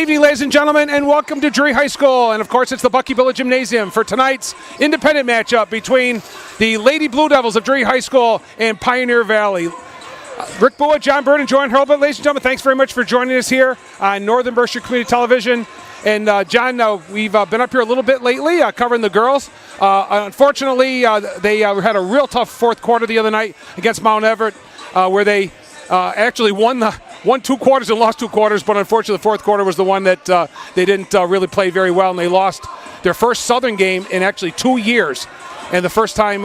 evening, ladies and gentlemen, and welcome to Drury High School. And, of course, it's the Bucky Billet Gymnasium for tonight's independent matchup between the Lady Blue Devils of Drury High School and Pioneer Valley. Rick Bua, John Bird, and Jordan Hurlbut. Ladies and gentlemen, thanks very much for joining us here on Northern Berkshire Community Television. And, John, we've been up here a little bit lately covering the girls. Unfortunately, they had a real tough fourth quarter the other night against Mount Everett, where they actually won 2 quarters and lost 2 quarters, but unfortunately the fourth quarter was the one that they didn't really play very well, and they lost their first Southern game in actually 2 years, and the first time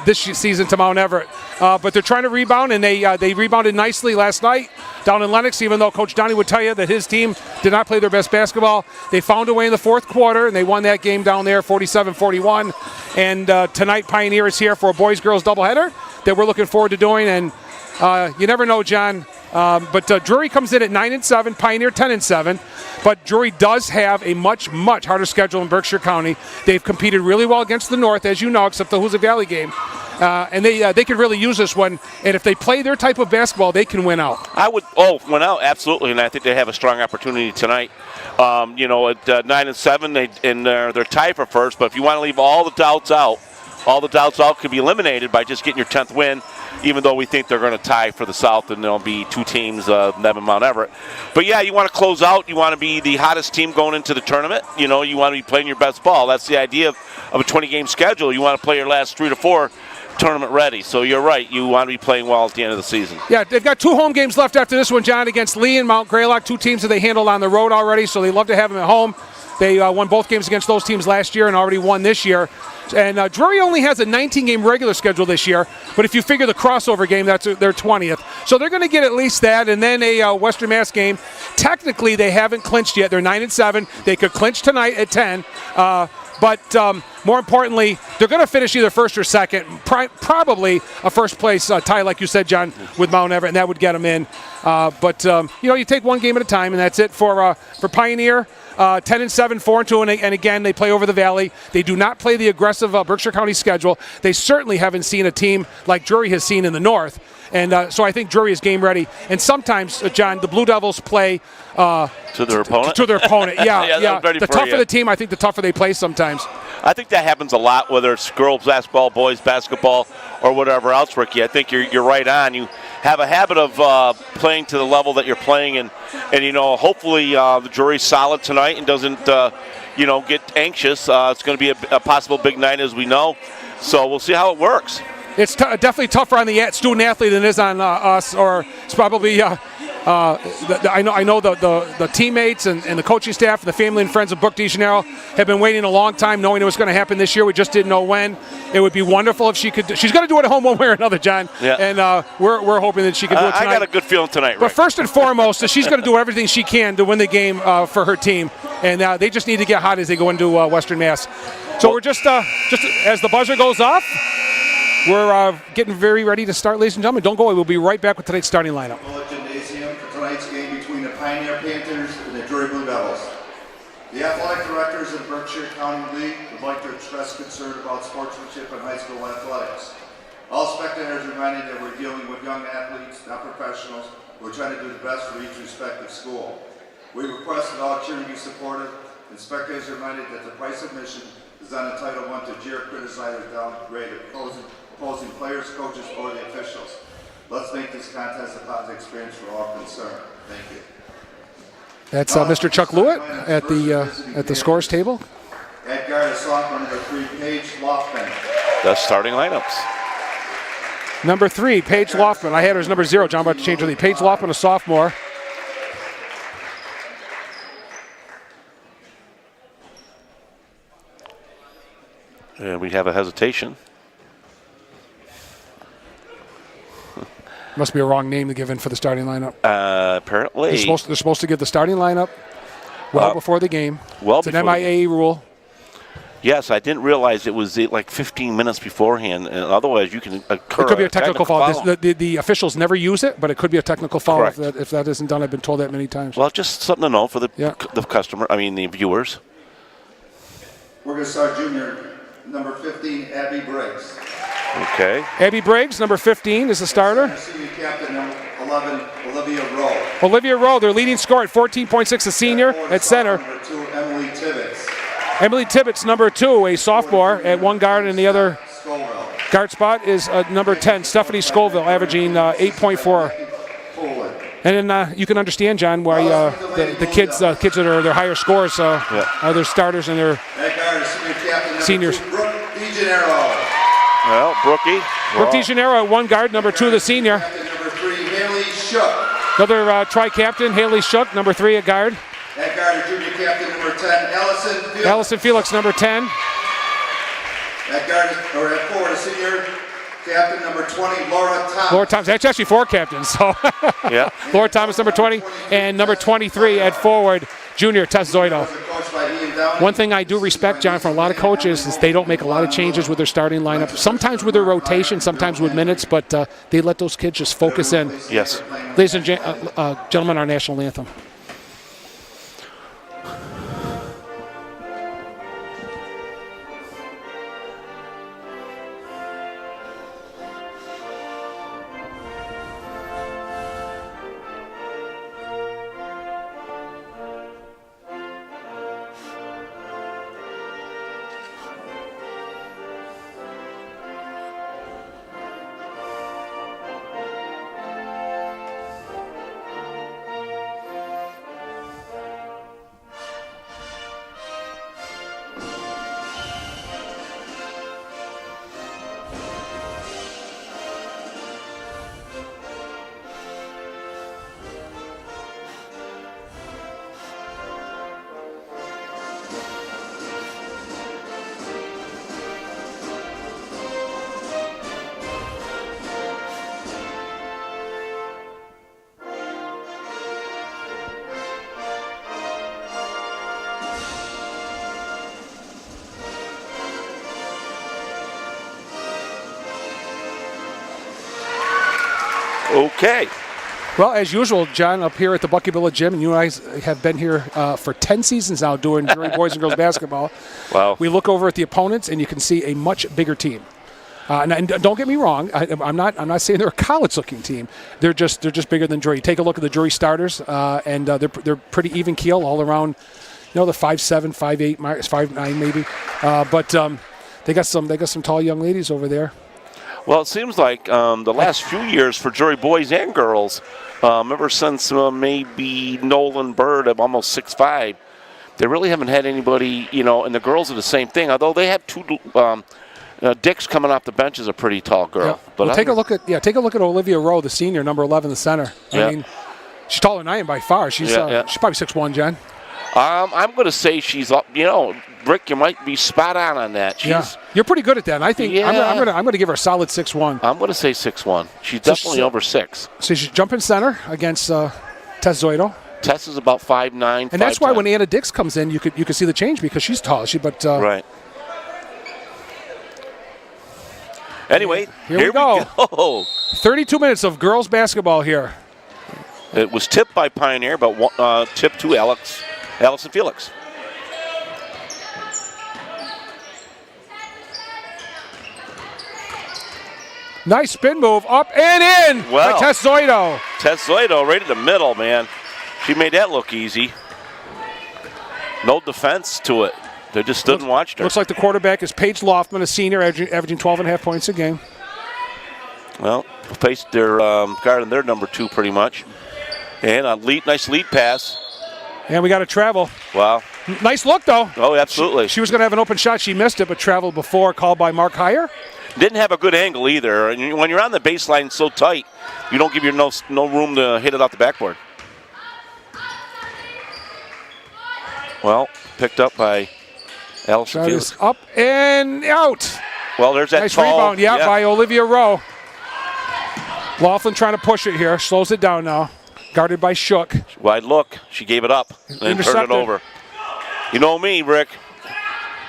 this season to Mount Everett. But they're trying to rebound, and they rebounded nicely last night down in Lenox, even though Coach Donnie would tell you that his team did not play their best basketball. They found a way in the fourth quarter, and they won that game down there 47-41. And tonight Pioneer is here for a boys-girls doubleheader that we're looking forward to doing. And you never know, John, but Drury comes in at 9-7, Pioneer 10-7. But Drury does have a much, much harder schedule in Berkshire County. They've competed really well against the North, as you know, except the Hoosier Valley game. And they can really use this one. And if they play their type of basketball, they can win out. Win out, absolutely. And I think they have a strong opportunity tonight. At 9-7, they're tied for first. But if you want to leave all the doubts out can be eliminated by just getting your 10th win, even though we think they're going to tie for the South and there'll be 2 teams, them and Mount Everett. But, yeah, you want to close out. You want to be the hottest team going into the tournament. You want to be playing your best ball. That's the idea of a 20-game schedule. You want to play your last 3 to 4 tournament ready. So you're right. You want to be playing well at the end of the season. Yeah, they've got 2 home games left after this one, John, against Lee and Mount Greylock, 2 teams that they handled on the road already, so they love to have them at home. They won both games against those teams last year and already won this year. And Drury only has a 19-game regular schedule this year, but if you figure the crossover game, that's their 20th. So they're going to get at least that, and then a Western Mass game. Technically, they haven't clinched yet. They're 9-7. They could clinch tonight at 10. But more importantly, they're going to finish either first or second, probably a first-place tie, like you said, John, with Mount Everett, and that would get them in. But you take one game at a time, and that's it for Pioneer. 10-7, 4-2, and again, they play over the Valley. They do not play the aggressive Berkshire County schedule. They certainly haven't seen a team like Drury has seen in the North. And so I think Drury is game ready. And sometimes, John, the Blue Devils play to their opponent. To their opponent, yeah. The tougher the team, I think the tougher they play sometimes. I think that happens a lot, whether it's girls basketball, boys basketball, or whatever else, Ricky. I think you're right on. You have a habit of playing to the level that you're playing, and hopefully the Drury's solid tonight and doesn't get anxious. It's going to be a possible big night, as we know. So we'll see how it works. It's definitely tougher on the student athlete than it is on us, or it's probably. I know the teammates and the coaching staff and the family and friends of Brooke DeGennaro have been waiting a long time, knowing it was going to happen this year. We just didn't know when. It would be wonderful if she could. She's going to do it at home one way or another, John. Yeah. And we're hoping that she can do it tonight. I got a good feeling tonight, But first and foremost, she's going to do everything she can to win the game for her team. And they just need to get hot as they go into Western Mass. So we're just as the buzzer goes off, we're getting very ready to start, ladies and gentlemen. Don't go away. We'll be right back with tonight's starting lineup. Gymnasium for tonight's game between the Pioneer Panthers and the Drury Blue Devils. The athletic directors of the Berkshire County League would like to express concern about sportsmanship in high school athletics. All spectators are reminded that we're dealing with young athletes, not professionals, who are trying to do the best for each respective school. We request that all cheering be supportive, and spectators are reminded that the price of admission is not entitled one to jeer, criticize, or downgrade opposing players, coaches, or the officials. Let's make this contest a positive experience for all concerned. Thank you. That's Mr. Chuck Lewitt at the scores table. At guard is sophomore number 3, Paige Loftman. The starting lineups. Number 3, Paige Loftman. I had her as number 0. John, about to change her. Paige Loftman, a sophomore. And we have a hesitation. Must be a wrong name to give in for the starting lineup. Apparently. They're supposed to give the starting lineup before the game. It's an MIA rule. Yes, I didn't realize it was like 15 minutes beforehand, and otherwise you can occur. It could be a technical foul. The officials never use it, but it could be a technical foul if that isn't done. I've been told that many times. Well, just something to know for the customer. I mean, the viewers. We're going to start junior number 15, Abby Briggs. Okay. Abby Briggs, number 15, is the starter. Senior captain, number 11, Olivia Rowe. Olivia Rowe, their leading scorer at 14.6, a senior at center. Number 2, Emily Tibbetts. Emily Tibbetts, number 2, a sophomore at one guard, and the other Scoville. guard spot is number 10, Stephanie Scoville, averaging 8.4. Poland. And then you can understand, John, why the kids that are their higher scores are their starters and their That guard is senior captain number seniors. 2, Brooke DeGenero. Well, Brookie. Brooke DeGenero at one guard, number 2, the senior. Captain number 3, Haley Shook. Another tri-captain, Haley Shook, number 3 at guard. That guard is junior captain number 10, Allison Felix. Allison Felix, number 10. That guard is, or at forward, senior captain number 20, Laura Thomas. Laura Thomas, that's actually 4 captains. So Yeah. Laura Thomas, number 20, and number 23 at forward, junior Tess Zoido. Coached by Ian Downey. One thing I do respect, John, from a lot of coaches is they don't make a lot of changes with their starting lineup. Sometimes with their rotation, sometimes with minutes, but they let those kids just focus in. Yes. Ladies and gentlemen, our national anthem. Okay. Well, as usual, John, up here at the Bucky Village Gym, and you guys have been here for 10 seasons now doing Drury boys and girls basketball. Wow. We look over at the opponents, and you can see a much bigger team. And don't get me wrong, I'm not saying they're a college-looking team. They're just bigger than Drury. Take a look at the Drury starters, and they're pretty even keel all around. You know, the 5'7", 5'8", 5'9", maybe. But they got some tall young ladies over there. Well, it seems like the last few years for Drury boys and girls, ever since maybe Nolan Bird of almost 6'5", they really haven't had anybody, and the girls are the same thing, although they have two Dix coming off the bench is a pretty tall girl. Yeah. But well, take a look at Olivia Rowe, the senior, number 11, the center. I mean, she's taller than I am by far. She's probably 6'1", John. I'm going to say she's up. Rick, you might be spot on that. You're pretty good at that. And I think I'm going to give her a solid 6'1". I'm going to say 6'1". She's definitely over 6. So she's jumping center against Tess Zoido. Tess is about 5'9", and that's why when Anna Dix comes in, you could see the change because she's tall. Right. Anyway, here we go. 32 minutes of girls basketball here. It was tipped by Pioneer, but tipped to Allison Felix. Nice spin move, up and in by Tess Zoido. Tess Zoido right in the middle, man. She made that look easy. No defense to it. They just stood and watched her. Looks like the quarterback is Paige Loftman, a senior, averaging 12.5 points a game. Well, faced their guard in their number 2 pretty much. And a nice lead pass. And we got to travel. Wow. Nice look, though. Oh, absolutely. She was going to have an open shot. She missed it, but traveled before, called by Mark Heyer. Didn't have a good angle either. And when you're on the baseline so tight, you don't give your no room to hit it off the backboard. Well, picked up by Allison Felix. Up and out. Well, there's that nice tall, rebound, by Olivia Rowe. Laughlin trying to push it here. Slows it down now. Guarded by Shook. Wide look. She gave it up and turned it over. You know me, Rick.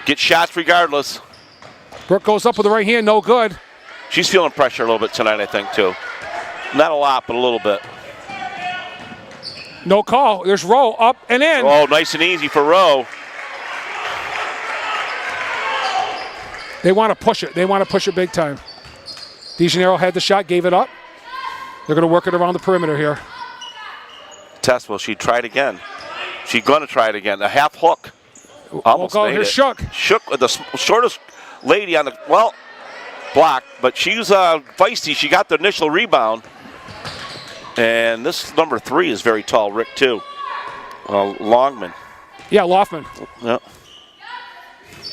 Get shots regardless. Brooke goes up with the right hand. No good. She's feeling pressure a little bit tonight, I think, too. Not a lot, but a little bit. No call. There's Rowe up and in. Oh, nice and easy for Rowe. They want to push it. They want to push it big time. DeGenero had the shot, gave it up. They're going to work it around the perimeter here. Tess, will she try it again? She's going to try it again. A half hook. Almost made Here's it. Shook. Shook, the shortest lady on the, block, but she's feisty. She got the initial rebound. And this number 3 is very tall, Rick, too. Longman. Yeah, Loftman. Yeah.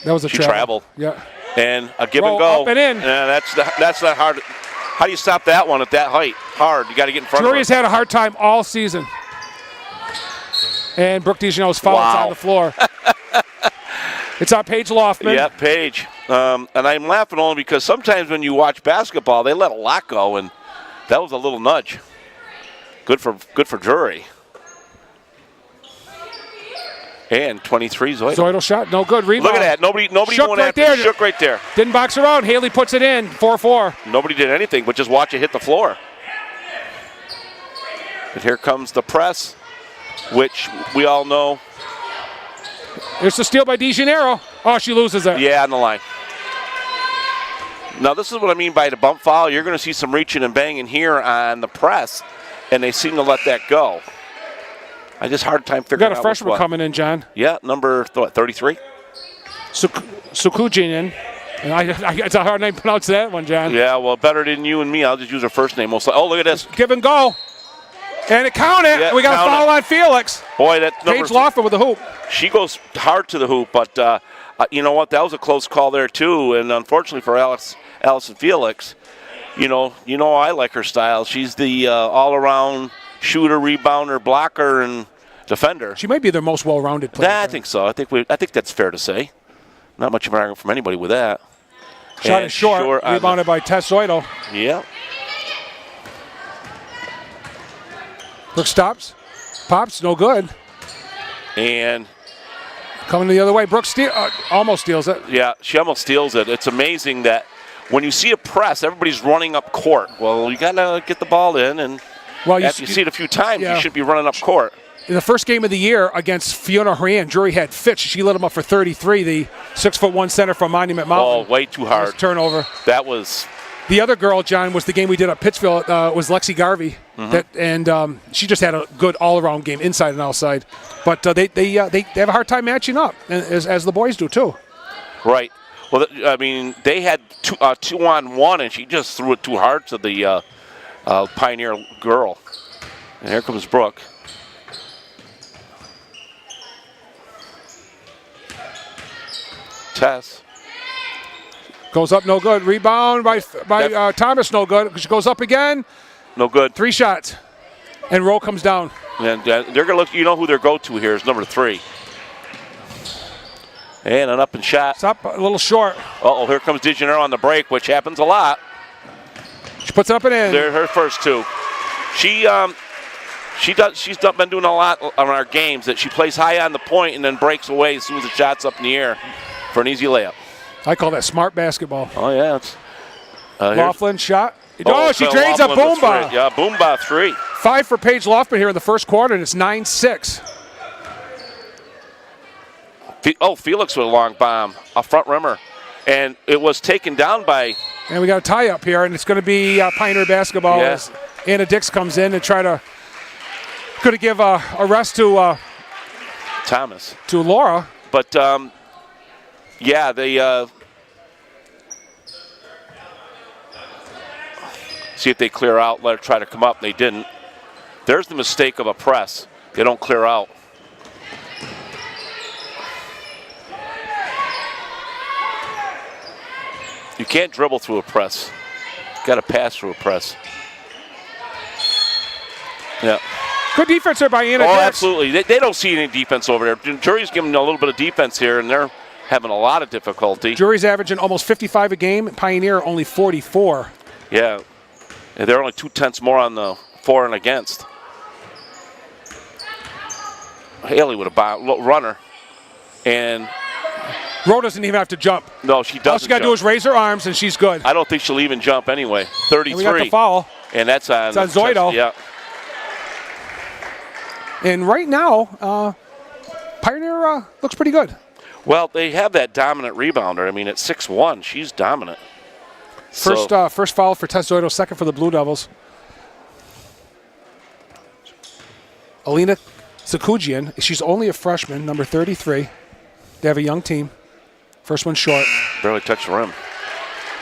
That was a She travel. traveled. Yeah. And a give Roll and go. up and in. Yeah, that's not hard. How do you stop that one at that height? Hard. You got to get in front Drury of has her. had a hard time all season. And Brooke DeGeno's foul. It's Wow. on the floor. It's on Paige Loftman. Yeah, Paige. And I'm laughing only because sometimes when you watch basketball, they let a lot go, and that was a little nudge. Good for Drury. And 23 Zoidal. Zoidal shot, no good. Rebound. Look at that. Nobody Shook went right after there. Shook right there. Didn't box around. Haley puts it in. 4-4. Nobody did anything but just watch it hit the floor. And here comes the press, which we all know. There's the steal by DeGeneiro. Oh, she loses it. Yeah, on the line. Now, this is what I mean by the bump foul. You're going to see some reaching and banging here on the press, and they seem to let that go. I just hard time We figuring got out a freshman what's what. coming in, John. Yeah, number 33. Sukujinin. And it's a hard name to pronounce that one, John. Yeah, well, better than you and me. I'll just use her first name. Oh, look at this. Give and go. And it counted. Yeah, We got a foul on Felix. Boy, that number. Paige Loftman with the hoop. She goes hard to the hoop, but you know what? That was a close call there too. And unfortunately for Allison Felix, you know I like her style. She's the all-around shooter, rebounder, blocker, and defender. She might be their most well-rounded player. I think so. I think that's fair to say. Not much of an argument from anybody with that. Shot And is short. Rebounded by Tess Zoidal. Yeah. Brooke stops. Pops, no good. And Coming the other way. Brooke almost steals it. yeah, she almost steals it. It's amazing that when you see a press, everybody's running up court. Well, you got to get the ball in, and after you see it a few times, yeah. you should be running up court. In the first game of the year against Fiona Horan, Drury had Fitch. She lit him up for 33, the 6'1" center from Monument Mountain. Oh, way too hard. Turnover. That was. The other girl, John, was the game we did at Pittsfield. Was Lexi Garvey, she just had a good all-around game, inside and outside. But they have a hard time matching up, as the boys do too. Right. Well, I mean, they had 2-on-1, and she just threw it too hard to the Pioneer girl. And here comes Brooke. Tess. Goes up, no good. Rebound by Thomas, no good. She goes up again. No good. 3 shots, and Rowe comes down. And they're going to look. You know who their go-to here is number 3. And an up and shot. Stop a little short. Uh-oh, here comes DeGeneiro on the break, which happens a lot. She puts it up and in. They're her first 2. She's been doing a lot on our games that she plays high on the point and then breaks away as soon as the shot's up in the air for an easy layup. I call that smart basketball. Oh yeah, it's Laughlin shot. She drains a Laughlin Boomba. Yeah, Boomba 3. 5 for Paige Loftman here in the first quarter, and it's 9-6. Felix with a long bomb, a front rimmer, and it was taken down by. And we got a tie up here, and it's going to be Pioneer basketball as Anna Dix comes in and could give a rest to Thomas. To Laura. But yeah, they see if they clear out. Let her try to come up. They didn't. There's the mistake of a press. They don't clear out. You can't dribble through a press. You got to pass through a press. Yeah. Good defense there by Anna Oh, Dix. absolutely. They don't see any defense over there. Drury's giving a little bit of defense here, and they're having a lot of difficulty. Drury's averaging almost 55 a game. Pioneer only 44. Yeah. And they're only 2/10 more on the for and against. Haley with a runner. And Rowe doesn't even have to jump. no, she doesn't. All she got to do is raise her arms, and she's good. I don't think she'll even jump anyway. 33. And we got the foul. And that's on. It's on Zoidal. Yeah. And right now, Pioneer looks pretty good. Well, they have that dominant rebounder. I mean, at 6'1", she's dominant. First foul for Tess Zoidal, second for the Blue Devils. Alina Zakujian. She's only a freshman, number 33. They have a young team. First one short. Barely touched the rim.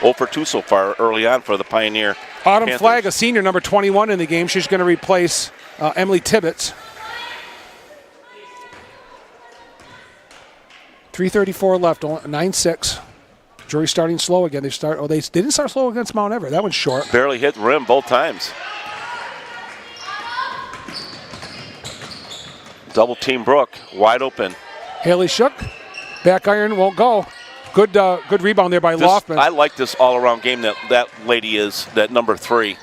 0 for 2 so far early on for the Pioneer Autumn Panthers. Flagg, a senior, number 21 in the game. She's going to replace Emily Tibbetts. 3:34 left, 9-6. Drury starting slow again. They didn't start slow against Mount Everett. That one's short. Barely hit the rim both times. Double team Brooke, wide open. Haley Shook, back iron won't go. Good rebound there by Loftman. I like this all-around game that lady is, that number 3.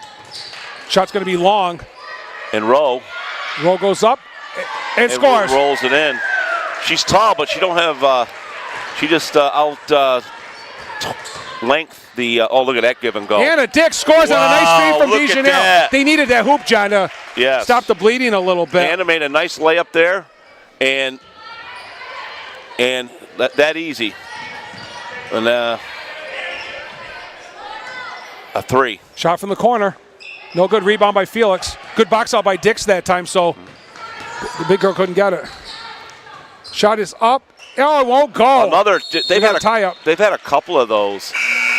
Shot's going to be long. And Rowe. Rowe goes up and scores. Rolls it in. She's tall, but she don't have. She just length the. Oh, look at that give and go. Anna Dix scores on a nice feed from look at DeJaneiro. that. They needed that hoop, John, to stop the bleeding a little bit. Anna made a nice layup there, and that easy. And a 3. Shot from the corner. No good. Rebound by Felix. Good box out by Dix that time, so the big girl couldn't get it. Shot is up. Oh, it won't go. They've had a couple of those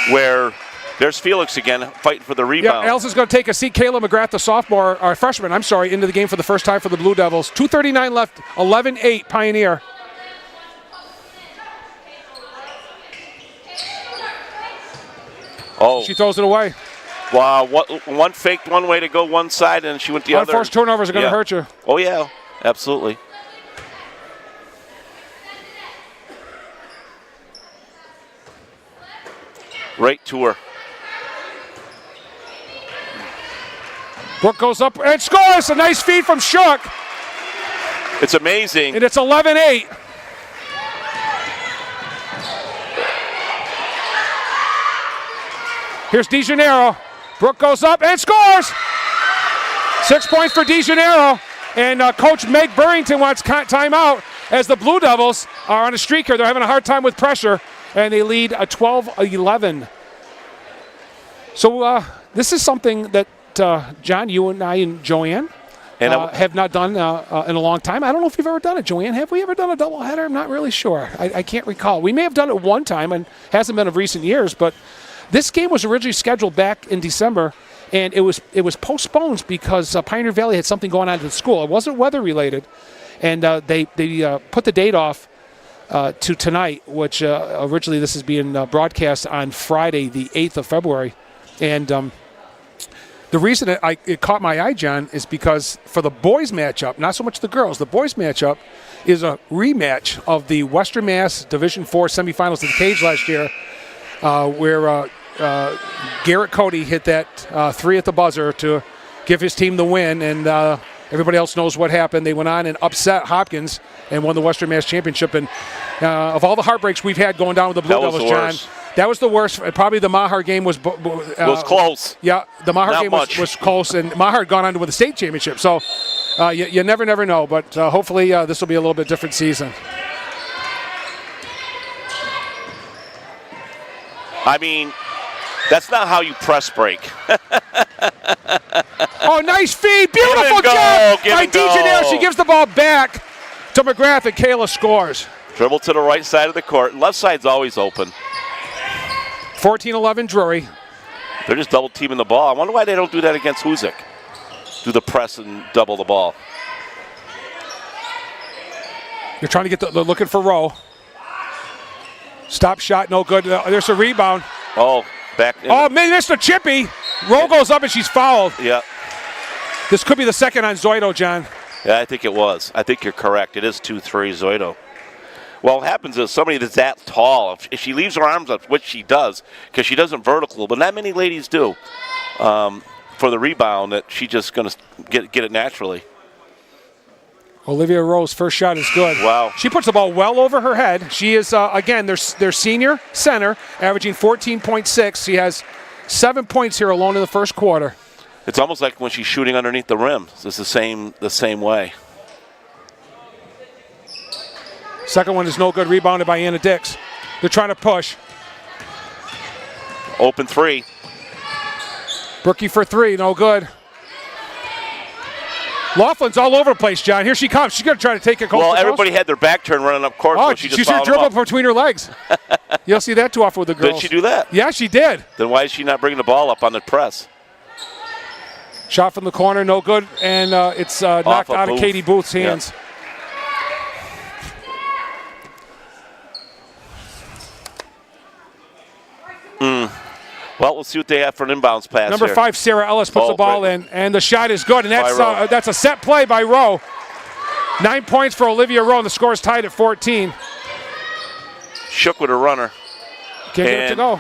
where there's Felix again fighting for the rebound. Yeah, Elson's going to take a seat. Kayla McGrath, the sophomore, or freshman, into the game for the first time for the Blue Devils. 2:39 left, 11-8 Pioneer. Oh. She throws it away. Wow, one faked one way to go one side, and she went the other. Unforced turnovers are going to hurt you. Oh, yeah, absolutely. Right to her. Brooke goes up and scores. A nice feed from Shook. It's amazing. And it's 11-8. Here's DeJaneiro. Brooke goes up and scores. 6 points for DeJaneiro. And Coach Meg Burrington wants timeout as the Blue Devils are on a streak here. They're having a hard time with pressure, and they lead 12-11. So this is something that, John, you and I and Joanne have not done in a long time. I don't know if you've ever done it, Joanne. Have we ever done a doubleheader? I'm not really sure. I can't recall. We may have done it one time, and hasn't been of recent years, but this game was originally scheduled back in December, and it was postponed because Pioneer Valley had something going on at the school. It wasn't weather related, and they put the date off to tonight, which originally this is being broadcast on Friday, the 8th of February. And the reason it caught my eye, John, is because for the boys matchup, not so much the girls, the boys matchup is a rematch of the Western Mass Division IV semifinals of the Cage last year, where Garrett Cody hit that 3 at the buzzer to give his team the win, and everybody else knows what happened. They went on and upset Hopkins and won the Western Mass Championship. And of all the heartbreaks we've had going down with the Blue Devils, John, that was the worst. Probably the Mahar game was close. Yeah, the Mahar game was close, and Mahar had gone on to win the state championship. So you never know, but hopefully this will be a little bit different season. I mean, that's not how you press break. Oh, nice feed. Beautiful job by DeJaneiro. She gives the ball back to McGrath, and Kayla scores. Dribble to the right side of the court. Left side's always open. 14-11 Drury. They're just double teaming the ball. I wonder why they don't do that against Huzik. Do the press and double the ball. You're trying to get they're looking for Rowe. Stop shot, no good. There's a rebound. Oh, back. Mr. Chippy. Rowe goes up and she's fouled. Yeah. This could be the second on Zoido, John. Yeah, I think it was. I think you're correct. It is 2-3 Zoido. Well, what happens is somebody that's that tall, if she leaves her arms up, which she does, because she doesn't vertical, but not many ladies do, for the rebound, that she's just going to get it naturally. Olivia Rowe's first shot is good. Wow. She puts the ball well over her head. She is, again, their senior center, averaging 14.6. She has 7 points here alone in the first quarter. It's almost like when she's shooting underneath the rim. It's the same way. Second one is no good, rebounded by Anna Dix. They're trying to push. Open 3. Brookie for 3, no good. Laughlin's all over the place, John. Here she comes. She's going to try to take it. Well, everybody had their back turned running up court. Oh, so she just she's dribble up between her legs. You don't see that too often with the girls. Did she do that? Yeah, she did. Then why is she not bringing the ball up on the press? Shot from the corner, no good, and it's knocked out of Katie Booth's hands. Well, we'll see what they have for an inbounds pass. Number 5, Sarah Ellis puts the ball in, and the shot is good, and that's a set play by Rowe. 9 points for Olivia Rowe, and the score is tied at 14. Shook with a runner. Can't get it to go.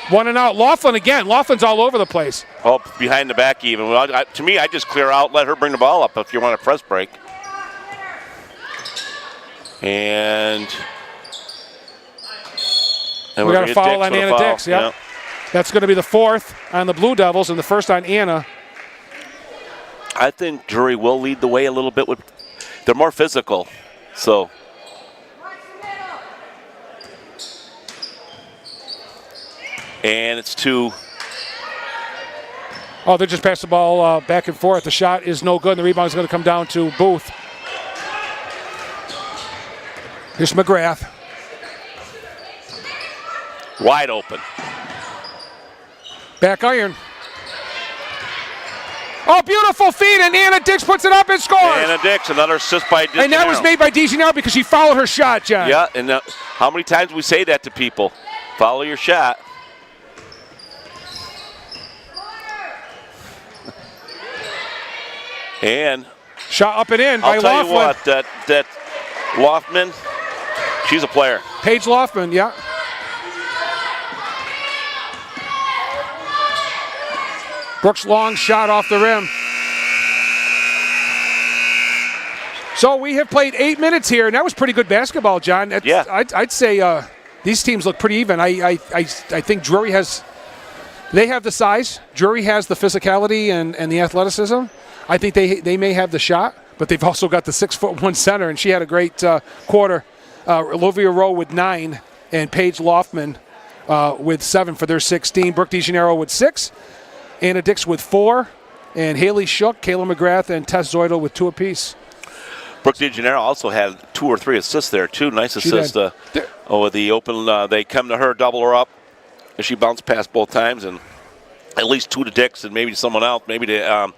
1 and out. Laughlin again. Laughlin's all over the place. Oh, behind the back even. Well, to me, I just clear out, let her bring the ball up if you want a press break. And we got a foul on Anna Dix. Yeah. That's going to be the 4th on the Blue Devils and the 1st on Anna. I think Drury will lead the way a little bit. They're more physical, so. And it's 2. Oh, they just passed the ball back and forth. The shot is no good, and the rebound is going to come down to Booth. Here's McGrath. Wide open. Back iron. Oh, beautiful feed, and Anna Dix puts it up and scores. Anna Dix, another assist by DeGennaro. And that was made by DeGennaro because she followed her shot, John. Yeah, and how many times we say that to people? Follow your shot. And shot up and in by Laughlin. I'll tell you what, that Loftman, she's a player. Paige Loftman, yeah. Brooks' long shot off the rim. So we have played 8 minutes here, and that was pretty good basketball, John. Yeah. I'd say these teams look pretty even. I think Drury they have the size. Drury has the physicality and the athleticism. I think they may have the shot, but they've also got the 6'1" center, and she had a great quarter. Olivia Rowe with 9, and Paige Loftman with 7 for their 16. Brooke DeGennaro with 6. Anna Dix with 4, and Haley Shook, Kayla McGrath, and Tess Zoidel with 2 apiece. Brooke DeGennaro also had 2 or 3 assists there, too. Nice assist. With the open, they come to her, double her up, and she bounced past both times, and at least 2 to Dix and maybe to someone else, maybe to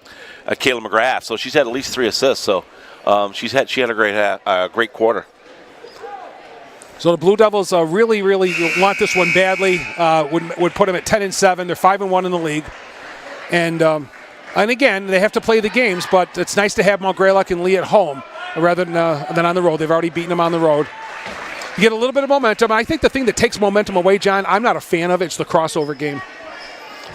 Kayla McGrath. So she's had at least 3 assists. So she had a great quarter. So the Blue Devils really want this one badly. Would put them at 10-7. They're 5-1 in the league. And again, they have to play the games, but it's nice to have Mount Greylock and Lee at home rather than on the road. They've already beaten them on the road. You get a little bit of momentum. I think the thing that takes momentum away, John, I'm not a fan of it. It's the crossover game.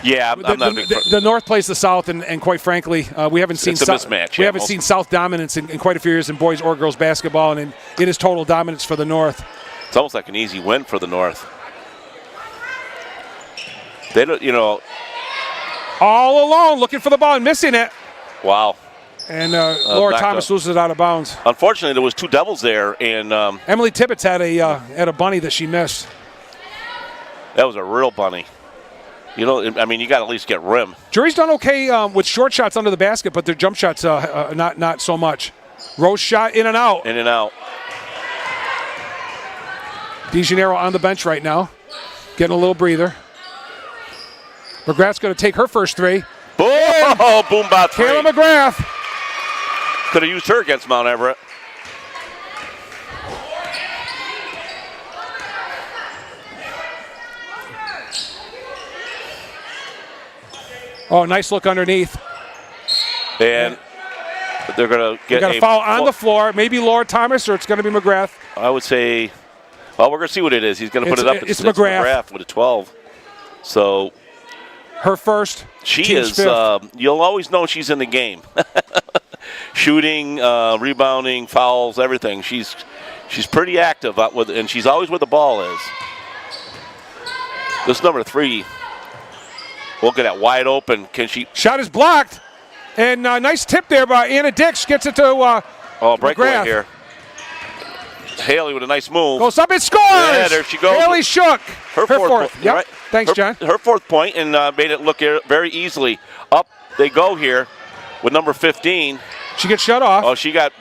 Yeah, I'm not a big fan. The North plays the South, and quite frankly, we haven't seen it's a mismatch. We haven't seen South dominance in quite a few years in boys or girls basketball, and it is total dominance for the North. It's almost like an easy win for the North. They don't, all alone, looking for the ball and missing it. Wow. And Laura Thomas loses it out of bounds. Unfortunately, there was 2 Devils there, and Emily Tibbetts had a bunny that she missed. That was a real bunny. You got to at least get rim. Drury's done okay with short shots under the basket, but their jump shots not so much. Rose shot in and out. In and out. DeGennaro on the bench right now, getting a little breather. McGrath's going to take her first 3. Boom! Oh, boom, about 3. Kayla McGrath. Could have used her against Mount Everett. Oh, nice look underneath. And they're going to get a foul on the floor. Maybe Laura Thomas, or it's going to be McGrath. I would say, well, we're going to see what it is. He's going to put it up. It's McGrath with a 12. So her first. She is. You'll always know she's in the game. Shooting, rebounding, fouls, everything. She's pretty active and she's always where the ball is. This number 3. Look at that wide open. Can she? Shot is blocked, and nice tip there by Anna Dix. Gets it to breakaway McGrath. Here. Haley with a nice move. Goes up and scores. Yeah, there she goes. Haley Shook. Her fourth. Yep. Right. Thanks, John. Her 4th point and made it look very easily. Up they go here with number 15. She gets shut off. Oh, she got.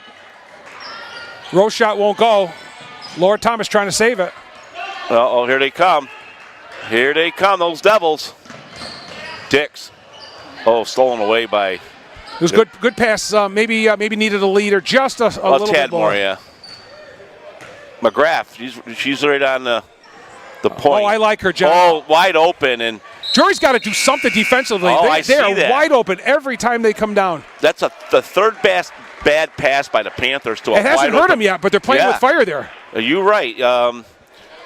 Rose shot won't go. Laura Thomas trying to save it. Oh, here they come. Here they come, those Devils. Dix. Oh, stolen away by. It was good pass. Maybe needed a lead or just a little tad bit more. more, yeah. McGrath, she's right on the point. Oh, I like her, John. Oh, wide open. And Drury's got to do something defensively. Oh, I see they are that. wide open every time they come down. that's the third bad pass by the Panthers to a It hasn't wide hurt open. them yet, but they're playing with fire there. You're right.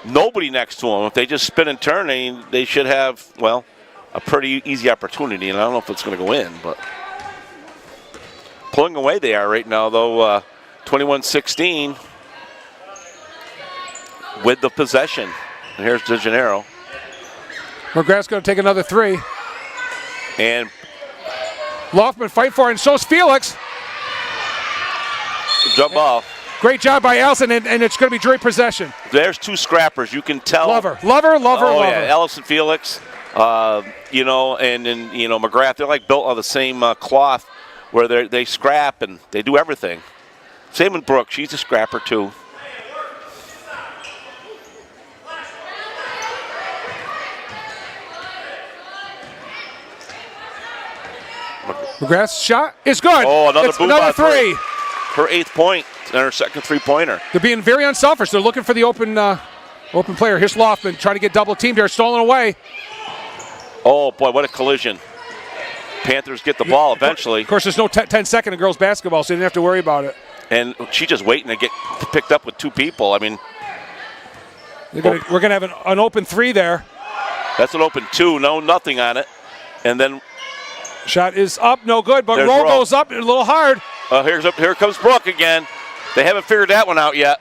Nobody next to them. If they just spin and turn, they should have, well, a pretty easy opportunity. And I don't know if it's going to go in, but pulling away they are right now, though, 21-16 with the possession. And here's DeGennaro. McGrath's going to take another three. And Loftman fight for it, and so's Felix. jump ball. Great job by Allison, and it's going to be Drury possession. There's two scrappers. You can tell. Love her. Oh, yeah. Allison Felix, and then, McGrath, they're like built on the same cloth where they scrap and they do everything. Same with Brooke. She's a scrapper, too. McGrath's shot is good. Oh, another it's boom another by three. Her 8th point and her second three-pointer. They're being very unselfish. They're looking for the open player. Here's Loftman trying to get double teamed here, stolen away. Oh, boy, what a collision. Panthers get the ball eventually. Of course, there's no 10-second in girls basketball, so you didn't have to worry about it. And she's just waiting to get picked up with two people. I mean, We're going to have an open three there. that's an open two. No, nothing on it. And then Shot is up, no good, but There's roll Rowe. goes up a little hard. here comes Brooke again. They haven't figured that one out yet.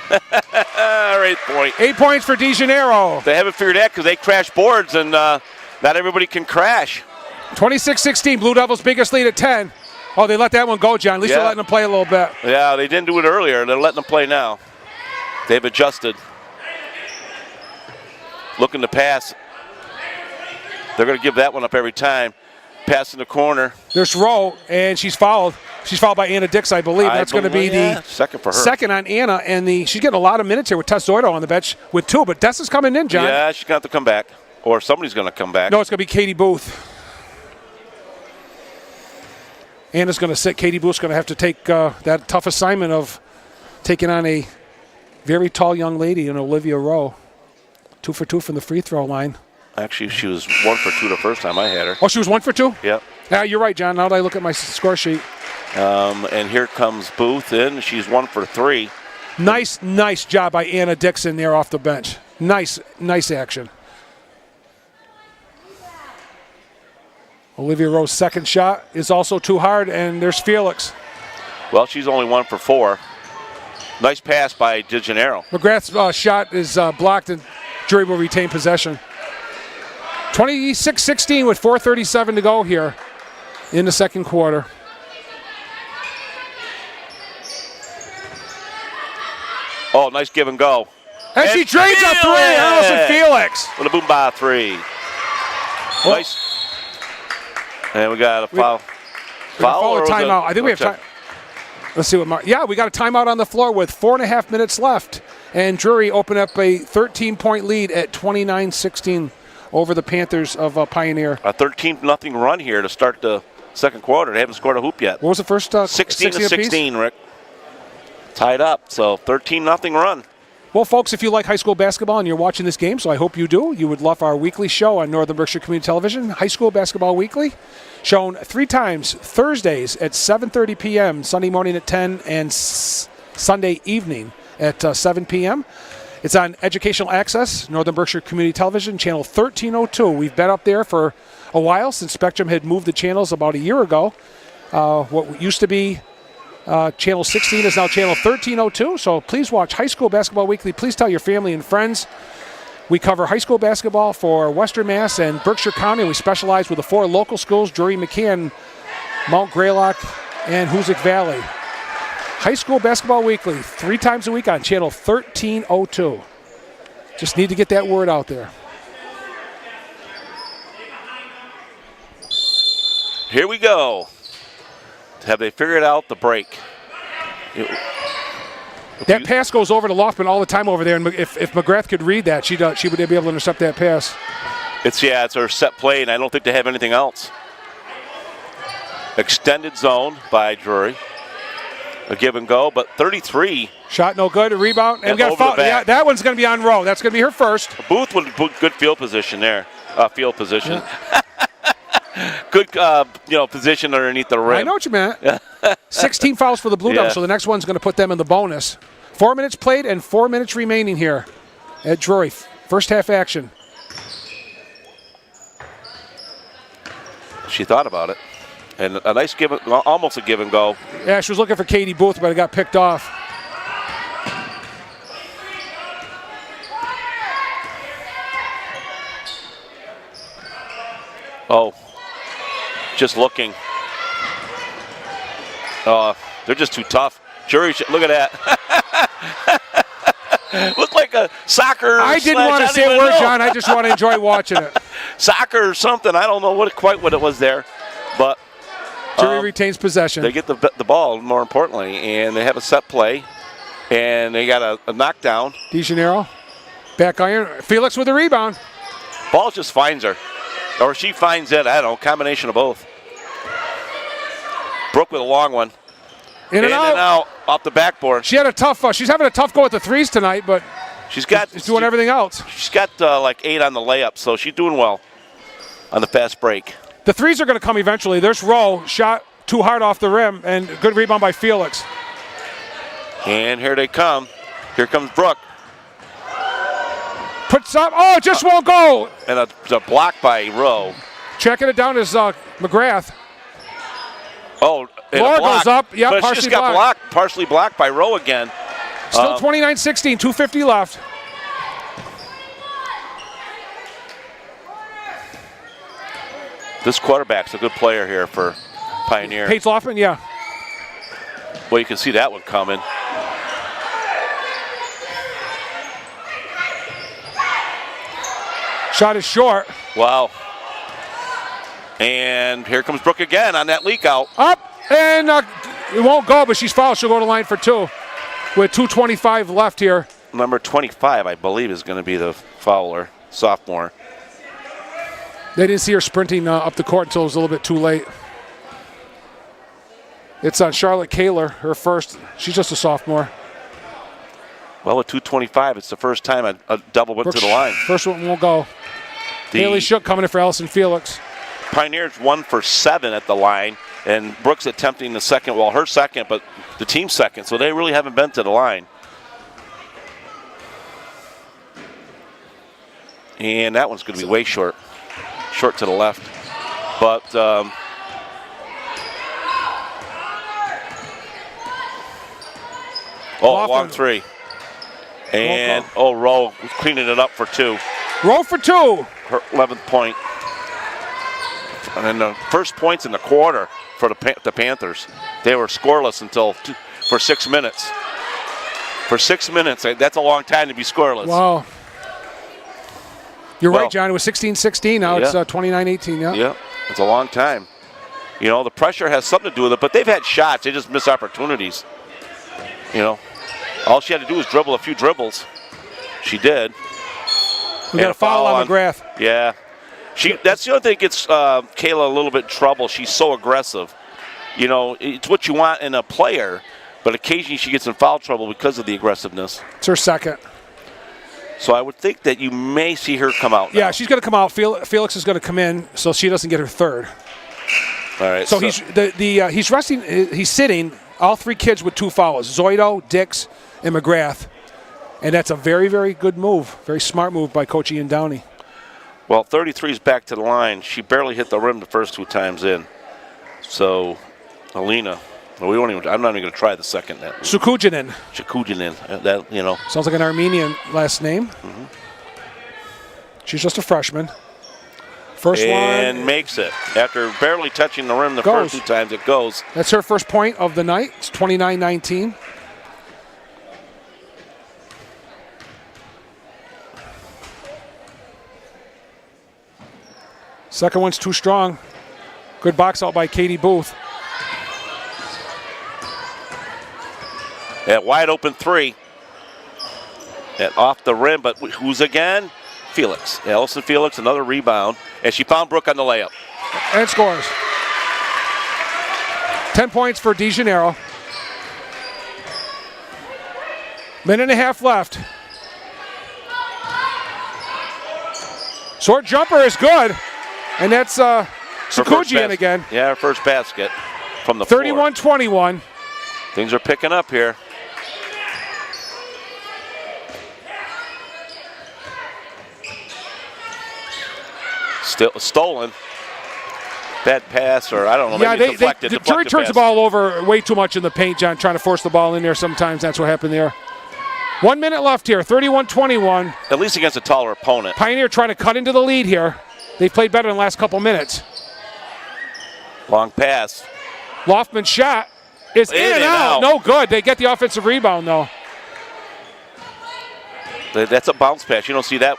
Her 8th point. 8 points for DeGennaro. They haven't figured that because they crash boards, and not everybody can crash. 26-16, Blue Devils' biggest lead at 10. Oh, they let that one go, John. At least they're letting them play a little bit. Yeah, they didn't do it earlier. They're letting them play now. They've adjusted. Looking to pass. They're going to give that one up every time. Pass in the corner. There's Rowe, and she's fouled. She's fouled by Anna Dix, I believe. That's going to be the second for her. Second on Anna, and she's getting a lot of minutes here with Tess Zoido on the bench with 2, but Tess is coming in, John. Yeah, she's going to have to come back, or somebody's going to come back. No, it's going to be Katie Booth. Anna's going to sit. Katie Booth's going to have to take that tough assignment of taking on a very tall young lady in Olivia Rowe. 2 for 2 from the free throw line. Actually, she was 1 for 2 the first time I had her. Oh, she was 1 for 2? Yep. Yeah, you're right, John. Now that I look at my score sheet. And here comes Booth in. She's 1 for 3. Nice job by Anna Dixon there off the bench. Nice action. Olivia Rowe's second shot is also too hard, and there's Felix. Well, she's only 1 for 4. Nice pass by DeGennaro. McGrath's shot is blocked, and Drury will retain possession. 26-16 with 4:37 to go here in the second quarter. Oh, nice give and go. And she drains a three, Allison Felix. With a boom by 3. Oh. Nice. And we got a foul. Foul or was timeout? I think we have time. Let's see what we got a timeout on the floor with 4.5 minutes left. And Drury opened up a 13-point lead at 29-16 over the Panthers of Pioneer. A 13-0 run here to start the second quarter. They haven't scored a hoop yet. What was the first? 16-16, Rick. Tied up, so 13-0 run. Well, folks, if you like high school basketball and you're watching this game, so I hope you do, you would love our weekly show on Northern Berkshire Community Television, High School Basketball Weekly, shown 3 times, Thursdays at 7:30 p.m., Sunday morning at 10, and Sunday evening at 7 p.m. It's on Educational Access, Northern Berkshire Community Television, channel 1302. We've been up there for a while since Spectrum had moved the channels about a year ago. What used to be channel 16 is now channel 1302, so please watch High School Basketball Weekly. Please tell your family and friends. We cover high school basketball for Western Mass and Berkshire County. We specialize with the 4 local schools, Drury, McCann, Mount Greylock, and Hoosick Valley. High School Basketball Weekly, 3 times a week on channel 1302. Just need to get that word out there. Here we go. have they figured out the break? That pass goes over to Loftman all the time over there, and if McGrath could read that, she would be able to intercept that pass. It's her set play, and I don't think they have anything else. Extended zone by Drury. A give and go, but 33. Shot no good, a rebound, and we got a foul. Yeah, that one's going to be on Rowe. That's going to be her first. Booth would put good field position there. Field position. Yeah. Good, position underneath the rim. I know what you meant. 16 fouls for the Blue Devils, so the next one's going to put them in the bonus. 4 minutes played and 4 minutes remaining here at Drury. First half action. She thought about it. And a nice almost a give and go. Yeah, she was looking for Katie Booth, but it got picked off. Oh, just looking. They're just too tough. Drury, look at that. Looked like a soccer. I didn't want to say a word, John. I just want to enjoy watching it. Soccer or something. I don't know quite what it was there, but Drury retains possession. They get the ball, more importantly, and they have a set play, and they got a knockdown. DeGennaro, back iron. Felix with the rebound. Ball just finds her, or she finds it. I don't know, combination of both. Brooke with a long one. In and out off the backboard. She had a tough. She's having a tough go at the threes tonight, but she's doing everything else. She's got like 8 on the layup, so she's doing well on the fast break. The threes are going to come eventually. There's Rowe, shot too hard off the rim, and good rebound by Felix. And here they come. Here comes Brooke. Puts up. Oh, it just won't go. And a block by Rowe. Checking it down is McGrath. Oh, and Laura a block, goes up. Yep, but she just got partially blocked by Rowe again. Still 29-16, 2:50 left. This quarterback's a good player here for Pioneer. Paige Loftman, yeah. Well, you can see that one coming. Shot is short. Wow. And here comes Brooke again on that leak out. Up, and it won't go, but she's fouled. She'll go to line for 2 with 2:25 left here. Number 25, I believe, is going to be the fouler, sophomore. They didn't see her sprinting up the court until it was a little bit too late. It's on Charlotte Kaler, her first. She's just a sophomore. Well, with 2:25, it's the first time a double went to the line. First one won't go. Haley Shook coming in for Allison Felix. Pioneers 1 for 7 at the line, and Brooks attempting the second, well, her second, but the team's second, so they really haven't been to the line. And that one's going to be way short to the left. But long 3. And, Rowe cleaning it up for 2. Rowe for 2. Her 11th point. And the first points in the quarter for the Panthers. They were scoreless for 6 minutes. For 6 minutes, that's a long time to be scoreless. Wow. You're right, John. It was 16-16. Now it's 29-18. Yeah. Yeah, it's a long time. You know, the pressure has something to do with it, but they've had shots. They just miss opportunities. You know, all she had to do was dribble a few dribbles. She did. We got a foul on McGrath. Yeah. That's the other thing that gets Kayla a little bit in trouble. She's so aggressive. You know, it's what you want in a player, but occasionally she gets in foul trouble because of the aggressiveness. It's her second. So I would think that you may see her come out now. Yeah, she's going to come out. Felix is going to come in, so she doesn't get her third. All right. So he's resting. He's sitting. All 3 kids with 2 fouls: Zoido, Dix, and McGrath. And that's a very, very good move. Very smart move by Coach Ian Downey. Well, 33's back to the line. She barely hit the rim the first 2 times in. So, Alina, I'm not even going to try the second. Shukujinin. That, you know. Sounds like an Armenian last name. Mm-hmm. She's just a freshman. First one. And makes it. After barely touching the rim the first 2 times, it goes. That's her first point of the night. It's 29-19. Second one's too strong. Good box out by Katie Booth. At wide open three. And off the rim, but who's again? Felix. Allison Felix, another rebound. And she found Brooke on the layup. And scores. 10 points for DeJaneiro. Minute and a half left. Short jumper is good. And that's Sakujian again. Yeah, her first basket from the floor. 31-21. Things are picking up here. Still stolen. Bad pass, or I don't know, maybe deflected. The Drury turns the ball over way too much in the paint, John, trying to force the ball in there. Sometimes that's what happened there. 1 minute left here, 31-21. At least against a taller opponent. Pioneer trying to cut into the lead here. They've played better in the last couple minutes. Long pass. Loftman's shot is in and out. No good. They get the offensive rebound, though. That's a bounce pass. You don't see that.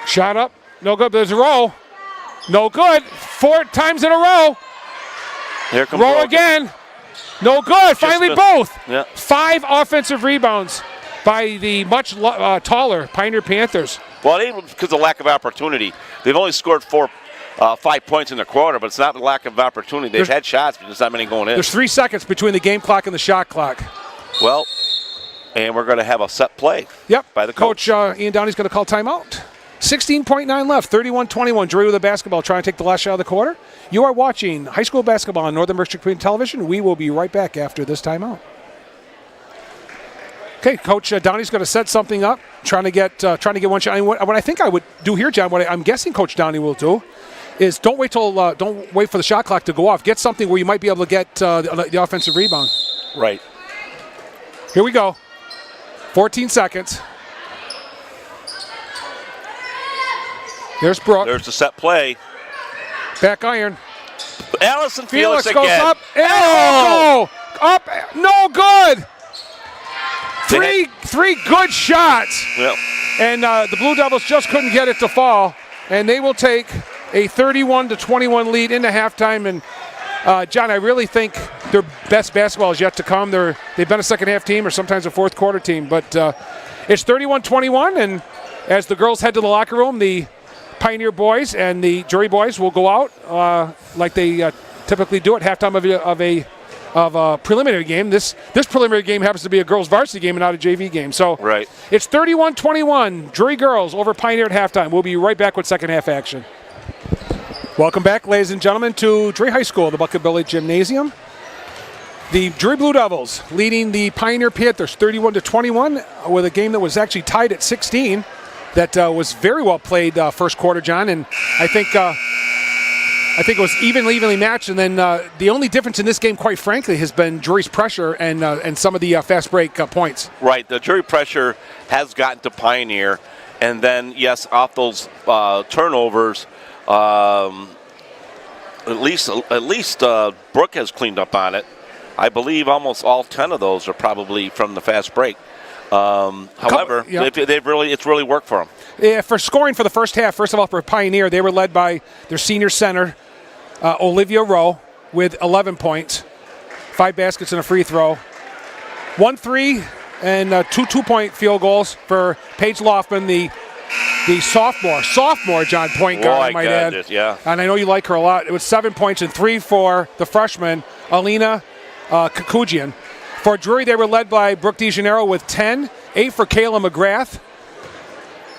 Shot up. No good. There's a roll. No good. 4 times in a row. Here comes roll again. No good. Finally both. Yeah. 5 offensive rebounds by the much taller Pioneer Panthers. Well, because of lack of opportunity. They've only scored 5 points in the quarter, but it's not the lack of opportunity. They've had shots, but there's not many going in. There's 3 seconds between the game clock and the shot clock. Well, and we're going to have a set play. Yep. By the coach. Ian Downey's going to call timeout. 16.9 left, 31-21. Drury with the basketball, trying to take the last shot of the quarter. You are watching high school basketball on Northern Berkshire Community Television. We will be right back after this timeout. Okay, Coach Downey's going to set something up, trying to get one shot. What I think I would do here, John, what I'm guessing Coach Downey will do, is don't wait for the shot clock to go off. Get something where you might be able to get the offensive rebound. Right. Here we go. 14 seconds. There's Brooke. There's the set play. Back iron. Allison Felix again. Goes up. And up. No good. Three good shots. Yep. And the Blue Devils just couldn't get it to fall. And they will take a 31-21 lead into halftime. And John, I really think their best basketball is yet to come. They've been a second half team or sometimes a fourth quarter team. But it's 31-21. And as the girls head to the locker room, the Pioneer boys and the Drury boys will go out like they typically do at halftime of a preliminary game. This preliminary game happens to be a girls' varsity game and not a JV game. So right. It's 31-21. Drury girls over Pioneer at halftime. We'll be right back with second half action. Welcome back, ladies and gentlemen, to Drury High School, the Bucket Village Gymnasium. The Drury Blue Devils leading the Pioneer Panthers 31-21 with a game that was actually tied at 16. That was very well played first quarter, John, and I think it was evenly matched. And then the only difference in this game, quite frankly, has been Drury's pressure and some of the fast break points. Right, the Drury pressure has gotten to Pioneer, and then yes, off those turnovers, at least Brooke has cleaned up on it. I believe almost all 10 of those are probably from the fast break. However, it's really worked for them. Yeah, for scoring for the first half, first of all, for Pioneer, they were led by their senior center, Olivia Rowe, with 11 points, 5 baskets and a free throw. 1 3 and 2 two-point field goals for Paige Loftman, the sophomore John, point guard, I might add. Yeah. And I know you like her a lot. It was 7 points and 3 for the freshman, Alina Kakujian. For Drury, they were led by Brooke DeJaneiro with 10, 8 for Kayla McGrath,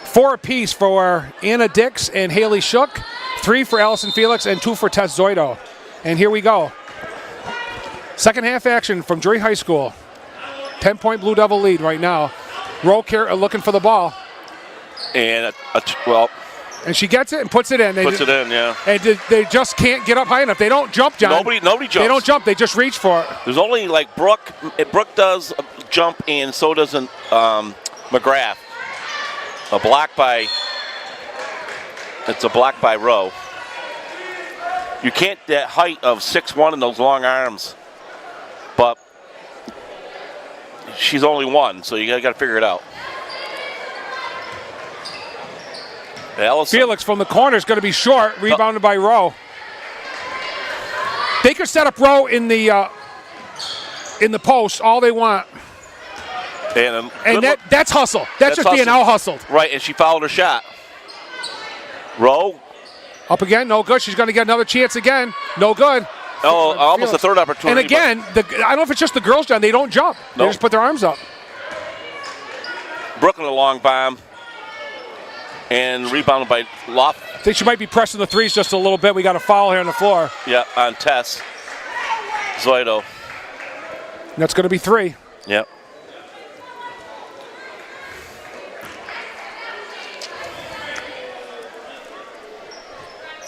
4 apiece for Anna Dix and Haley Shook, 3 for Allison Felix, and 2 for Tess Zoido. And here we go. Second half action from Drury High School. 10-point Blue Devil lead right now. Rowe looking for the ball. And, and she gets it and puts it in. Yeah. And they just can't get up high enough. They don't jump, John. Nobody jumps. They don't jump. They just reach for it. There's only Brooke. Brooke does jump, and so doesn't McGrath. It's a block by Rowe. You can't that height of 6'1" and those long arms, but she's only 1, so you got to figure it out. Allison. Felix from the corner is going to be short, rebounded by Rowe. They could set up Rowe in the in the post all they want. And that's hustle. That's just being out-hustled. Right, and she fouled her shot. Rowe. Up again, no good. She's going to get another chance again. No good. Oh, almost a third opportunity. And again, I don't know if it's just the girls, John. They don't jump. They just put their arms up. Brooklyn a long bomb. And rebounded by Loft. I think she might be pressing the threes just a little bit. We got a foul here on the floor. Yeah, on Tess. Zoido. And that's going to be 3. Yep.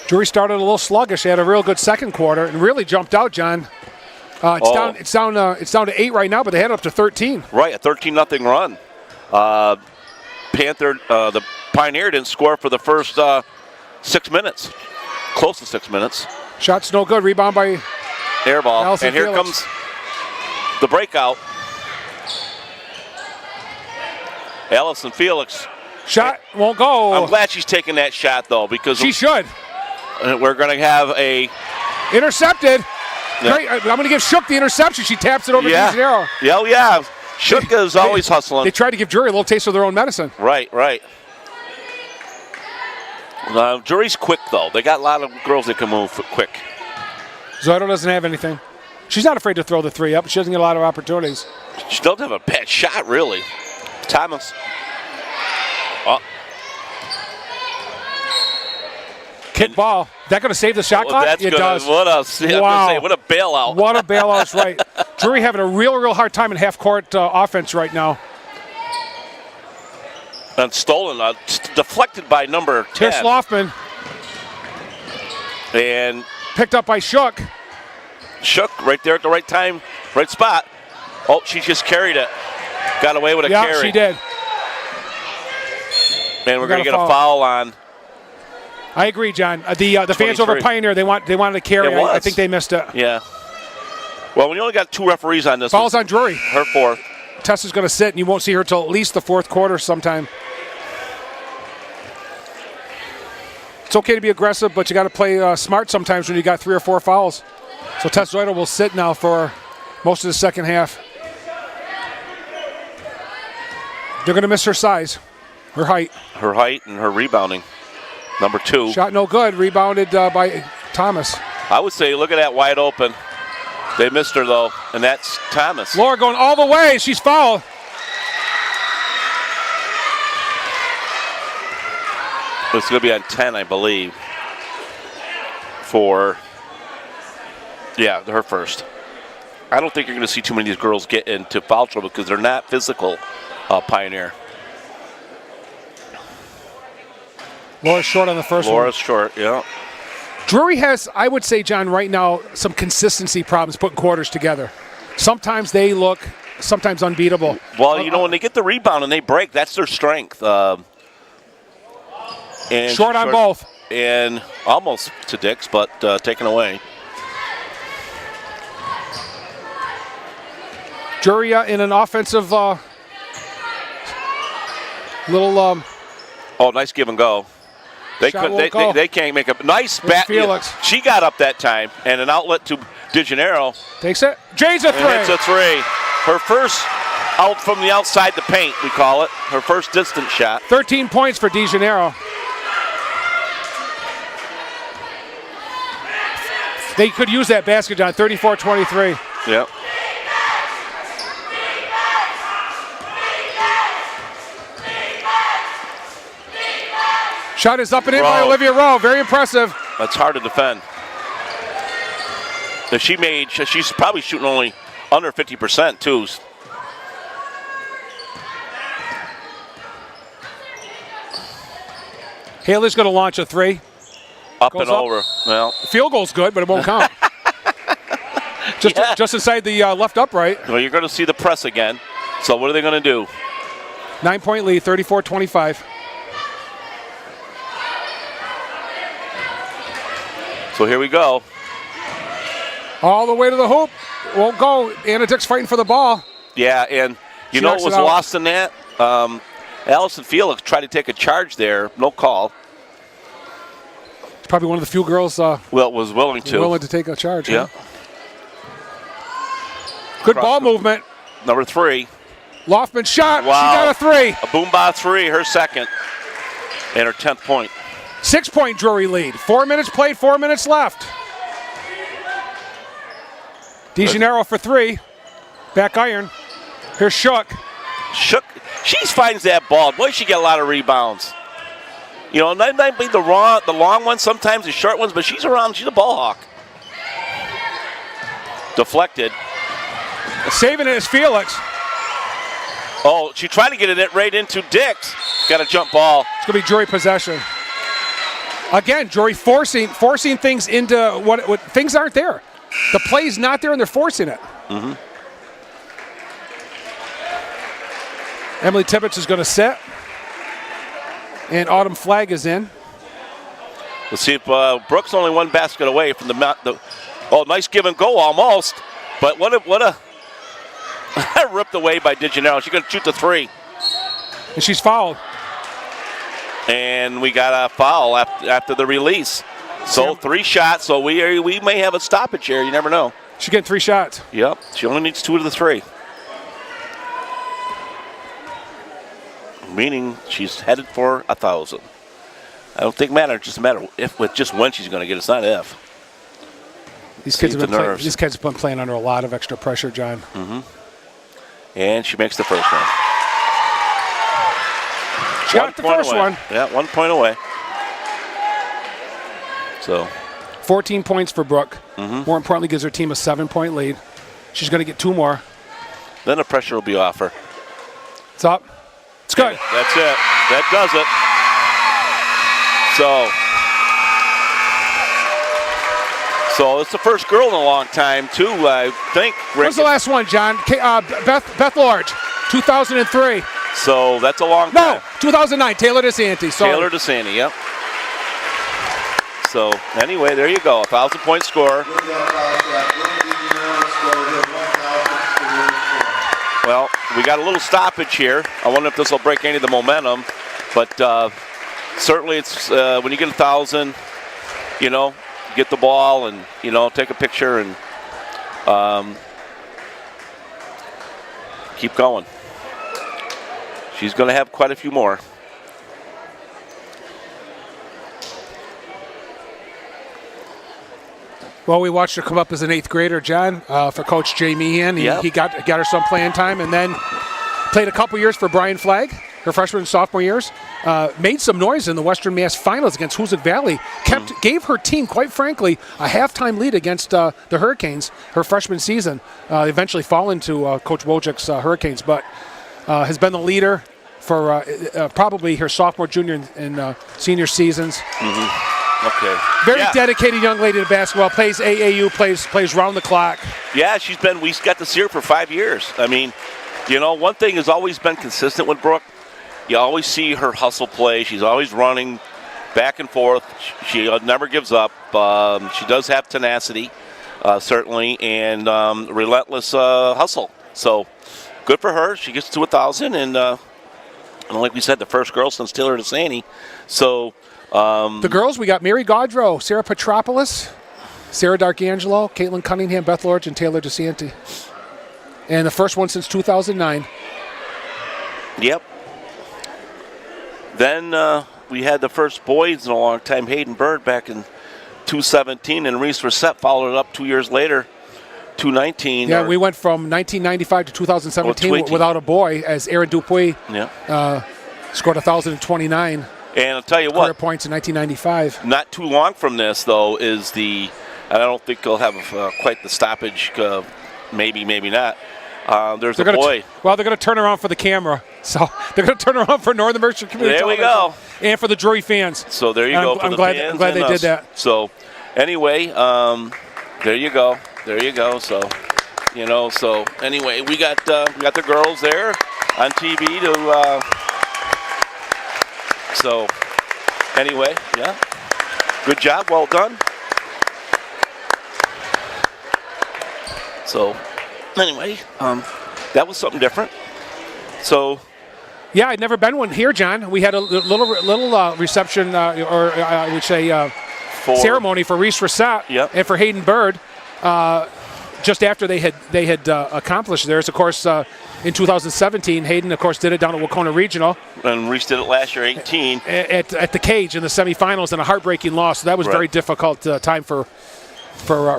Drury started a little sluggish. They had a real good second quarter and really jumped out, John. It's down to 8 right now, but they had it up to 13. Right, a 13-0 run. The Pioneer didn't score for the first 6 minutes, close to 6 minutes. Shot's no good. Rebound by air ball. Allison and here Felix. comes the breakout. Allison Felix. Shot won't go. I'm glad she's taking that shot, though, because she should. We're going to have a intercepted. Yeah. Great. I'm going to give Shook the interception. She taps it over to Zero. Yeah. Shook is always hustling. They tried to give Drury a little taste of their own medicine. Right. Drury's quick, though. They got a lot of girls that can move quick. Zoido doesn't have anything. She's not afraid to throw the 3 up, but she doesn't get a lot of opportunities. She doesn't have a bad shot, really. Thomas. Oh. Kick ball. That going to save the shot clock? It does. What a bailout. What a bailout is right. Drury having a real hard time in half-court offense right now. And stolen, deflected by number 10. Here's Loftman. And picked up by Shook. Shook right there at the right time, right spot. Oh, she just carried it. Got away with a carry. Yeah, she did. And we're going to get a foul on. I agree, John. The fans over Pioneer, they wanted to carry. I think they missed it. Yeah. Well, when you only got 2 referees on this. Fouls on Drury. Her 4th. Tessa's going to sit, and you won't see her till at least the 4th quarter sometime. It's okay to be aggressive, but you got to play smart sometimes when you got 3 or 4 fouls. So Tess Zoido will sit now for most of the second half. They're going to miss her size, her height. Her height and her rebounding. Number 2. Shot no good. Rebounded by Thomas. I would say, look at that wide open. They missed her, though, and that's Thomas. Laura going all the way. She's fouled. It's going to be on 10, I believe, for, her first. I don't think you're going to see too many of these girls get into foul trouble because they're not physical, Pioneer. Laura's short on the first one. Laura's short, yeah. Drury has, I would say, John, right now, some consistency problems putting quarters together. Sometimes they look sometimes unbeatable. Well, when they get the rebound and they break, that's their strength. And short on both. And almost to Dix, but taken away. Drury in an offensive little. Nice give and go. They can't make a nice bat. Felix. She got up that time, and an outlet to DeGennaro. Takes it. Jay's a 3. It's a 3. Her first out from the outside the paint, we call it. Her first distance shot. 13 points for DeGennaro. They could use that basket, John. 34-23. Yep. Shot is up and in by Olivia Rowe. Very impressive. That's hard to defend. She's probably shooting only under 50% too. Haley's going to launch a 3. Up and over. Well, field goal's good, but it won't count. Just inside the left upright. Well, you're going to see the press again. So what are they going to do? 9-point lead, 34-25. So here we go. All the way to the hoop. Won't go. Anna Dix fighting for the ball. Yeah, and you know what was lost in that? Allison Felix tried to take a charge there. No call. It's probably one of the few girls was willing to take a charge. Yeah. Huh? Good ball movement. Number 3. Loftman shot. Wow. She got a 3. A Boomba 3, her second, and her 10th point. 6-point Drury lead. 4 minutes played, 4 minutes left. DeGennaro for 3. Back iron. Here's Shook. Shook. She finds that ball. Boy, she get a lot of rebounds. You know, that might be the long ones, sometimes the short ones, but she's around. She's a ball hawk. Deflected. Saving it is Felix. Oh, she tried to get it right into Dix. Got a jump ball. It's going to be Drury possession. Again, Drury forcing things into what things aren't there. The play's not there, and they're forcing it. Mm-hmm. Emily Tibbetts is going to sit. And Autumn Flagg is in. Let's see if Brooks only one basket away from the oh, nice give and go almost. But what a ripped away by DeGennaro. She's going to shoot the 3. And she's fouled. And we got a foul after the release. So 3 shots. So we may have a stoppage here. You never know. She's getting 3 shots. Yep. She only needs 2 of the 3. Meaning she's headed for 1,000. I don't think it matters. Just a matter if with just when she's going to get it. It's not if. These kids have been playing under a lot of extra pressure, John. Mm-hmm. And she makes the first one. She got the first one. Yeah, 1 point away. So 14 points for Brooke. Mm-hmm. More importantly, gives her team a 7-point lead. She's going to get 2 more. Then the pressure will be off her. It's up. It's good. That's it. That does it. So it's the first girl in a long time, too, I think. When's the last one, John? Beth Lorge, 2003. So that's a long time. No, 2009, Taylor DeSanti. Sorry. Taylor DeSanti, yep. So anyway, there you go, 1,000-point score. Well, we got a little stoppage here. I wonder if this will break any of the momentum. But certainly it's when you get 1,000, you know, get the ball and, you know, take a picture and keep going. She's going to have quite a few more. Well, we watched her come up as an 8th grader, John, for Coach Jay Meehan. He got her some playing time and then played a couple years for Brian Flagg, her freshman and sophomore years. Made some noise in the Western Mass Finals against Hoosick Valley. Gave her team, quite frankly, a halftime lead against the Hurricanes her freshman season. Eventually fallen to Coach Wojcik's Hurricanes, but has been the leader for probably her sophomore, junior, and senior seasons. Mm-hmm. Okay. Very dedicated young lady to basketball. Plays AAU. Plays round the clock. Yeah, we got to see her for 5 years. I mean, you know, one thing has always been consistent with Brooke. You always see her hustle play. She's always running back and forth. She never gives up. She does have tenacity, certainly, and relentless hustle. So good for her. She gets to 1,000, and like we said, the first girl since Taylor DeSanti. So. The girls, we got Mary Gaudreau, Sarah Petropoulos, Sarah D'Arcangelo, Caitlin Cunningham, Beth Lorge, and Taylor DeSanti. And the first one since 2009. Yep. Then we had the first boys in a long time, Hayden Bird, back in 2017, and Reese Reset followed it up 2 years later, 2019. Yeah, we went from 1995 to 2017 without a boy, as Aaron Dupuy scored 1,029. And I'll tell you what. Career points in 1995. Not too long from this, though, is and I don't think they'll have quite the stoppage, maybe not. There's a boy. Well, they're going to turn around for the camera. So they're going to turn around for Northern Merchant Community. There we go. And for the Drury fans. So there you go. I'm glad they did that. So anyway, there you go. There you go. So, you know, so anyway, we got the girls there on TV to. So, anyway, yeah, good job, well done. So, anyway, that was something different. So, yeah, I'd never been one here, John. We had a little reception, or I would say ceremony for Reese Reset and for Hayden Bird. just after they had accomplished theirs. Of course, in 2017, Hayden, of course, did it down at Wacona Regional. And Reese did it last year, 18. At the cage in the semifinals, and a heartbreaking loss. So that was a very difficult time for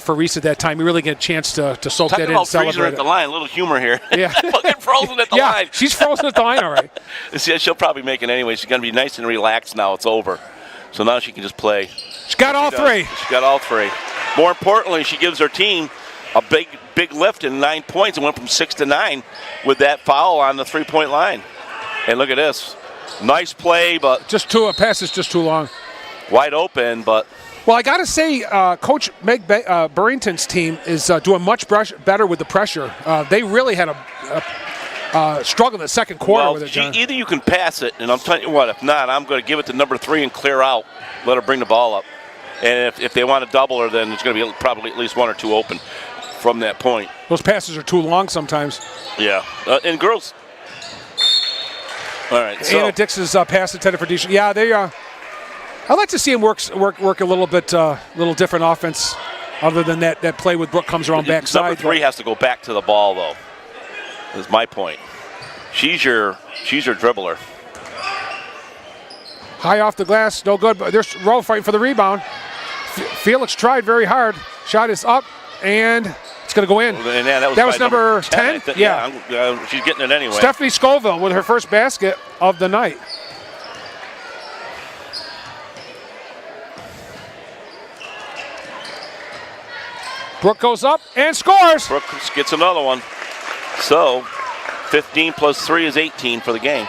Reese at that time. We really get a chance to soak that in and celebrate at the line. A little humor here. Yeah. Fucking frozen at the line. Yeah, she's frozen at the line, all right. She'll probably make it anyway. She's going to be nice and relaxed now. It's over. So now she can just play. She's got all three. She's got all three. More importantly, she gives her team a big lift in 9 points and went from 6 to 9 with that foul on the 3-point line. And look at this. Nice play, but just a pass is just too long. Wide open, but. Well, I got to say, Coach Meg Burrington's team is doing much better with the pressure. They really had a struggle in the second quarter with it, John. Either you can pass it, and I'm telling you what, if not, I'm going to give it to number 3 and clear out. Let her bring the ball up. And if they want to double her, then it's going to be probably at least 1 or 2 open from that point. Those passes are too long sometimes. Yeah. And girls. All right. So. Anna Dix's pass intended for Deschamps. Yeah, they I'd like to see him work a little bit, little different offense, other than that play with Brooke comes around backside. Number 3 has to go back to the ball, though. Is my point. She's your dribbler. High off the glass, no good. But there's Rowe fighting for the rebound. Felix tried very hard. Shot is up, and it's going to go in. And that was number 10? Yeah, she's getting it anyway. Stephanie Scoville with her first basket of the night. Brooke goes up and scores. Brooke gets another one. So, 15 plus 3 is 18 for the game.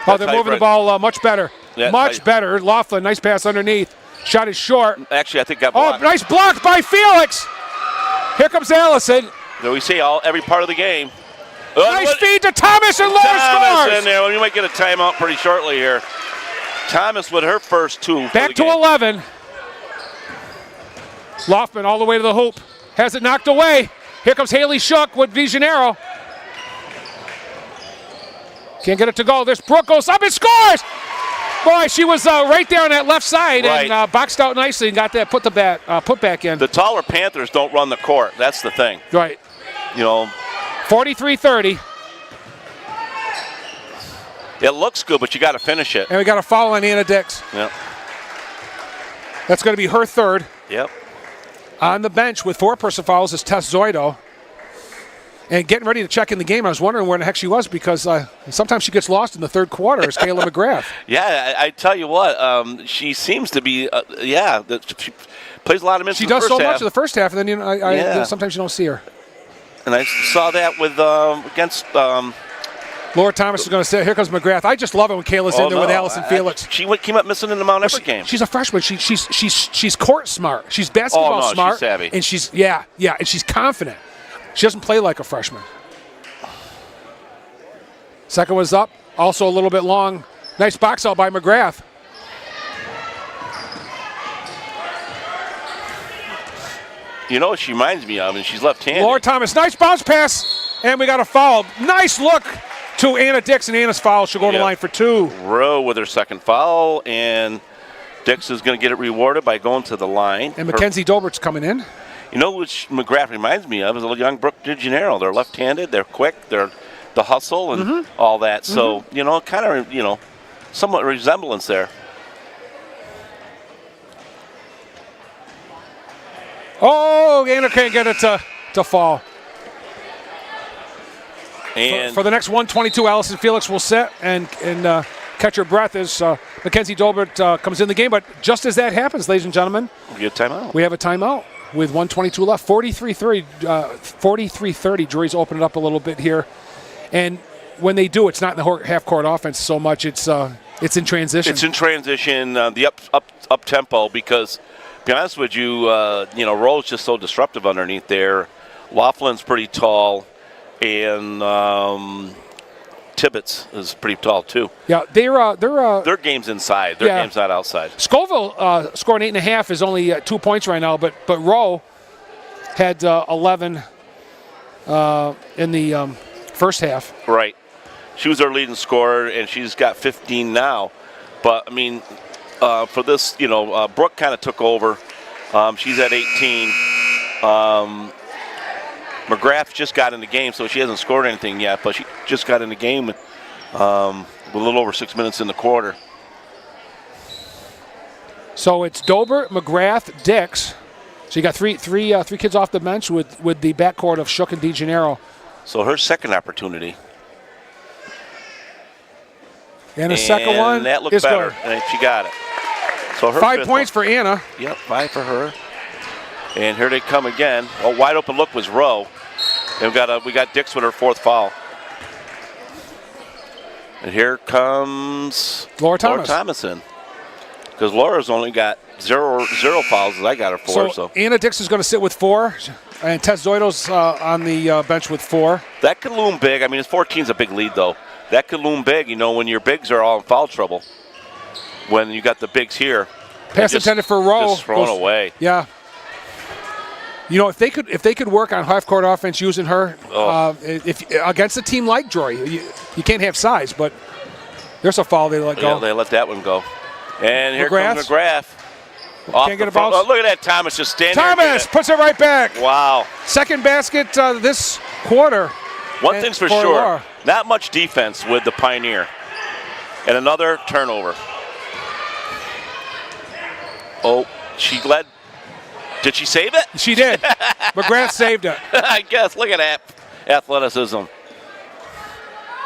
Oh, they're moving the ball much better. Yeah, much better. Laughlin, nice pass underneath. Shot is short. Actually, I think got blocked. Oh, nice block by Felix. Here comes Allison. So we see every part of the game. Nice feed to Thomas and Lower scores. In there. Well, you might get a timeout pretty shortly here. Thomas with her first 2. Back to 11. Loftman all the way to the hoop. Has it knocked away. Here comes Haley Shook with Visionero. Can't get it to go. This Brooke goes up and scores. Boy, she was right there on that left side and boxed out nicely and got that put back in. The taller Panthers don't run the court. That's the thing. Right. 43-30. It looks good, but you got to finish it. And we got a foul on Anna Dix. Yep. That's going to be her third. Yep. On the bench with 4 personal fouls is Tess Zoido. And getting ready to check in the game, I was wondering where the heck she was because sometimes she gets lost in the third quarter. It's Kayla McGrath. Yeah, I tell you what, she seems to be, she plays a lot of minutes in the first half. She does so much in the first half, and then sometimes you don't see her. And I saw that with against. Laura Thomas is going to say, here comes McGrath. I just love it when Kayla's in there with Allison Felix. She came up missing in the Mount Everett game. She's a freshman. She's court smart. She's basketball smart. She's savvy. And she's and she's confident. She doesn't play like a freshman. Second was up, also a little bit long. Nice box out by McGrath. You know what she reminds me of, and she's left-handed. Laura Thomas, nice bounce pass, and we got a foul. Nice look to Anna Dix, and Anna's foul. She'll go to the line for 2. Rowe with her second foul, and Dix is going to get it rewarded by going to the line. And Mackenzie Dolbert's coming in. You know which McGrath reminds me of is a little young Brooke DeGennaro. They're left-handed, they're quick, they're the hustle and all that. So, kind of, somewhat resemblance there. Oh, Anna can't get it to fall. And for the next 122, Allison Felix will sit and catch her breath as Mackenzie Dolbert comes in the game. But just as that happens, ladies and gentlemen, we have a timeout. We have a timeout with 122 left. 43-30. Drury's opened it up a little bit here. And when they do, it's not in the half-court offense so much. It's in transition. It's in transition, the up tempo, because, to be honest with you, Rowe's just so disruptive underneath there. Laughlin's pretty tall, and Tibbetts is pretty tall too. Yeah, their game's inside. Their game's not outside. Scoville scoring 8.5 is only 2 points right now, but Rowe had 11 in the first half. Right. She was their leading scorer, and she's got 15 now. But, I mean, for this, Brooke kind of took over, She's at 18. McGrath just got in the game, so she hasn't scored anything yet, but she just got in the game with a little over 6 minutes in the quarter. So it's Dobert, McGrath, Dix. So you got three kids off the bench with the backcourt of Shook and DeGennaro. So her second opportunity. And the second one that looked is better, good. and she got it. So her 5 points for Anna. Yep, 5 for her. And here they come again. A wide open look was Rowe. And we got Dix with her 4th foul. And here comes Laura Thomason. Because Laura's only got zero fouls as I got her 4. So Anna Dix is going to sit with 4, and Tess Zoido's on the bench with 4. That could loom big. I mean, 14's a big lead, though. That could loom big, when your bigs are all in foul trouble. When you got the bigs here. Pass intended for Rowe. Just thrown away. Yeah. If they could work on half-court offense using her if against a team like Drury, you can't have size, but there's a foul they let go. Yeah, they let that one go. And here comes McGrath. Can't get a bounce. Oh, look at that, Thomas just standing there. Thomas puts it right back. Wow. Second basket this quarter. One thing's for sure, Laura. not much defense with the Pioneer. And another turnover. Oh, she led. Did she save it? She did. McGrath saved it. I guess. Look at that athleticism.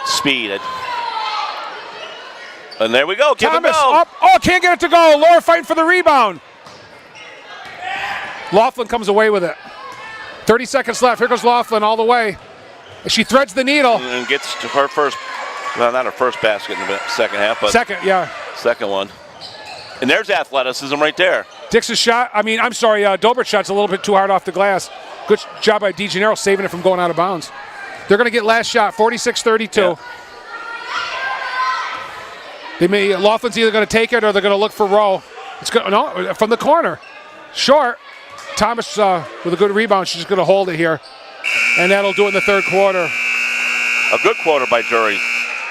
Speed. And there we go. Give Thomas it go. up. Oh, can't get it to go. Laura fighting for the rebound. Laughlin comes away with it. 30 seconds left. Here goes Laughlin all the way. She threads the needle. And gets to her first, well, not her first basket in the second half, but second one. And there's athleticism right there. Dix's shot, Dobert's shot's a little bit too hard off the glass. Good job by DeGennaro saving it from going out of bounds. They're going to get last shot, 46-32. Yeah. Laughlin's either going to take it or they're going to look for Rowe. From the corner. Short. Thomas with a good rebound. She's going to hold it here. And that'll do it in the third quarter. A good quarter by Drury.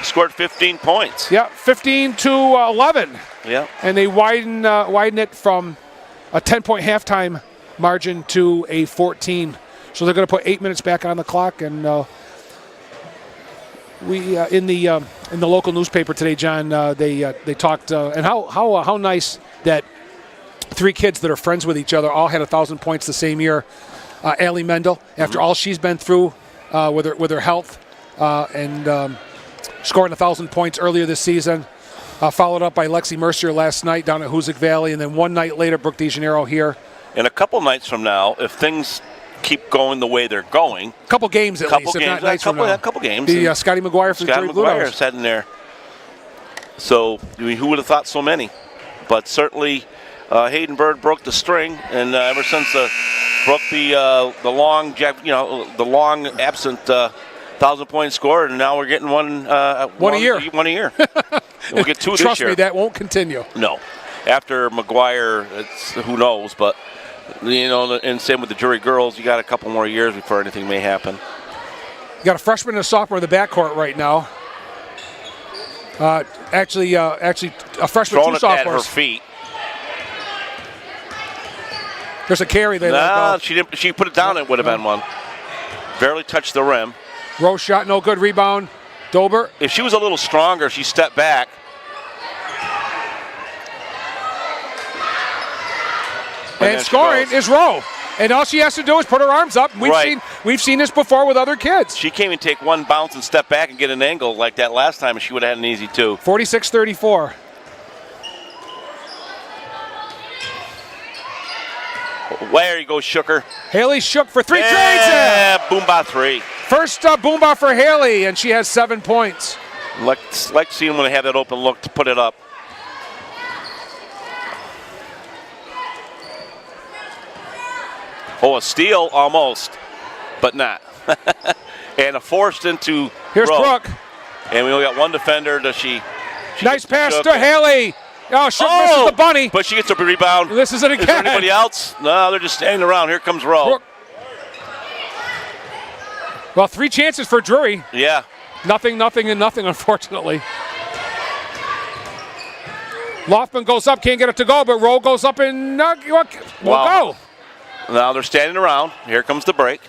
Scored 15 points. Yeah, 15-11. Yeah. And they widen it from a 10-point halftime margin to a 14. So they're going to put 8 minutes back on the clock. And we in the local newspaper today, John, they talked and how nice that 3 kids that are friends with each other all had 1,000 points the same year. Allie Mendel, after all she's been through with her health and scoring 1,000 points earlier this season, followed up by Lexi Mercier last night down at Hoosick Valley, and then one night later, Brooke DeGennaro here. And a couple nights from now, if things keep going the way they're going. A couple games at least, if not nights from now. A couple games. The Scotty McGuire for the Drury Blue Devils. Scotty McGuire sat in there. So, who would have thought so many? But certainly, Hayden Bird broke the string, and ever since broke the long absent 1,000-point score, and now we're getting one a year. One a year. We'll get 2 this year. Trust me, that won't continue. No. After McGuire, it's who knows, but and same with the Drury girls, you got a couple more years before anything may happen. You got a freshman and a sophomore in the backcourt right now. Actually, a freshman, throwing 2 sophomores. At her feet. There's a carry they let go. She didn't. She put it down. It would have been one. Barely touched the rim. Rose shot, no good. Rebound. Dober. If she was a little stronger, she stepped back. And scoring is Rowe. And all she has to do is put her arms up. We've seen this before with other kids. She can't even take one bounce and step back and get an angle like that last time, and she would have had an easy 2. 46-34. There you go, Shooker. Haley Shook for 3. Yeah, boom by 3. First boom by for Haley, and she has 7 points. Like seeing when they have that open look to put it up. Oh, a steal almost, but not. And a forced into Here's Brooke. And we only got one defender. Does she nice pass to Haley. Oh, Shook misses the bunny. But she gets a rebound. This is it again. Is there anybody else? No, they're just standing around. Here comes Rowe. Brooke. Well, 3 chances for Drury. Yeah. Nothing, and nothing, unfortunately. Loftman goes up, can't get it to go, but Rowe goes up and will go. Now they're standing around. Here comes the break.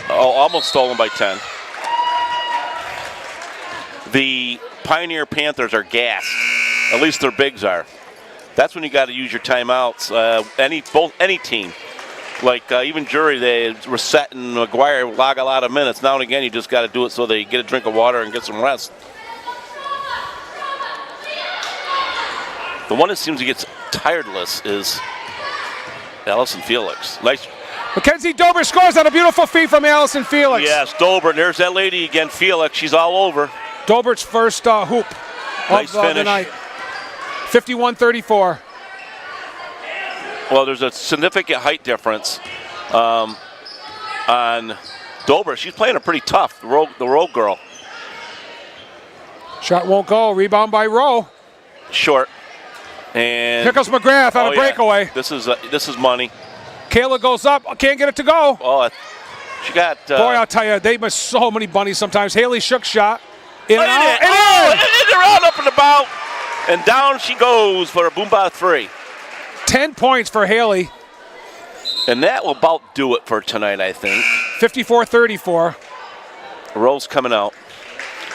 Oh, almost stolen by 10. The Pioneer Panthers are gassed. At least their bigs are. That's when you got to use your timeouts. Any team. Like even Drury, they were setting McGuire log a lot of minutes. Now and again, you just got to do it so they get a drink of water and get some rest. The one that seems to get tireless is Allison Felix. Nice. Mackenzie Dober scores on a beautiful feed from Allison Felix. Yes, Dober. And there's that lady again, Felix. She's all over. Dober's first hoop Nice of finish. the night. 51-34. Well, there's a significant height difference on Dober. She's playing a pretty tough, the road girl. Shot won't go. Rebound by Rowe. Short. And Here comes McGrath on a breakaway. This is money. Kayla goes up. Can't get it to go. Oh, she got. Boy, I'll tell you, they miss so many bunnies sometimes. Haley Shook shot. In and out. And around up and about. And down she goes for a boomba 3. 10 points for Haley. And that will about do it for tonight, I think. 54-34. Rowe's coming out.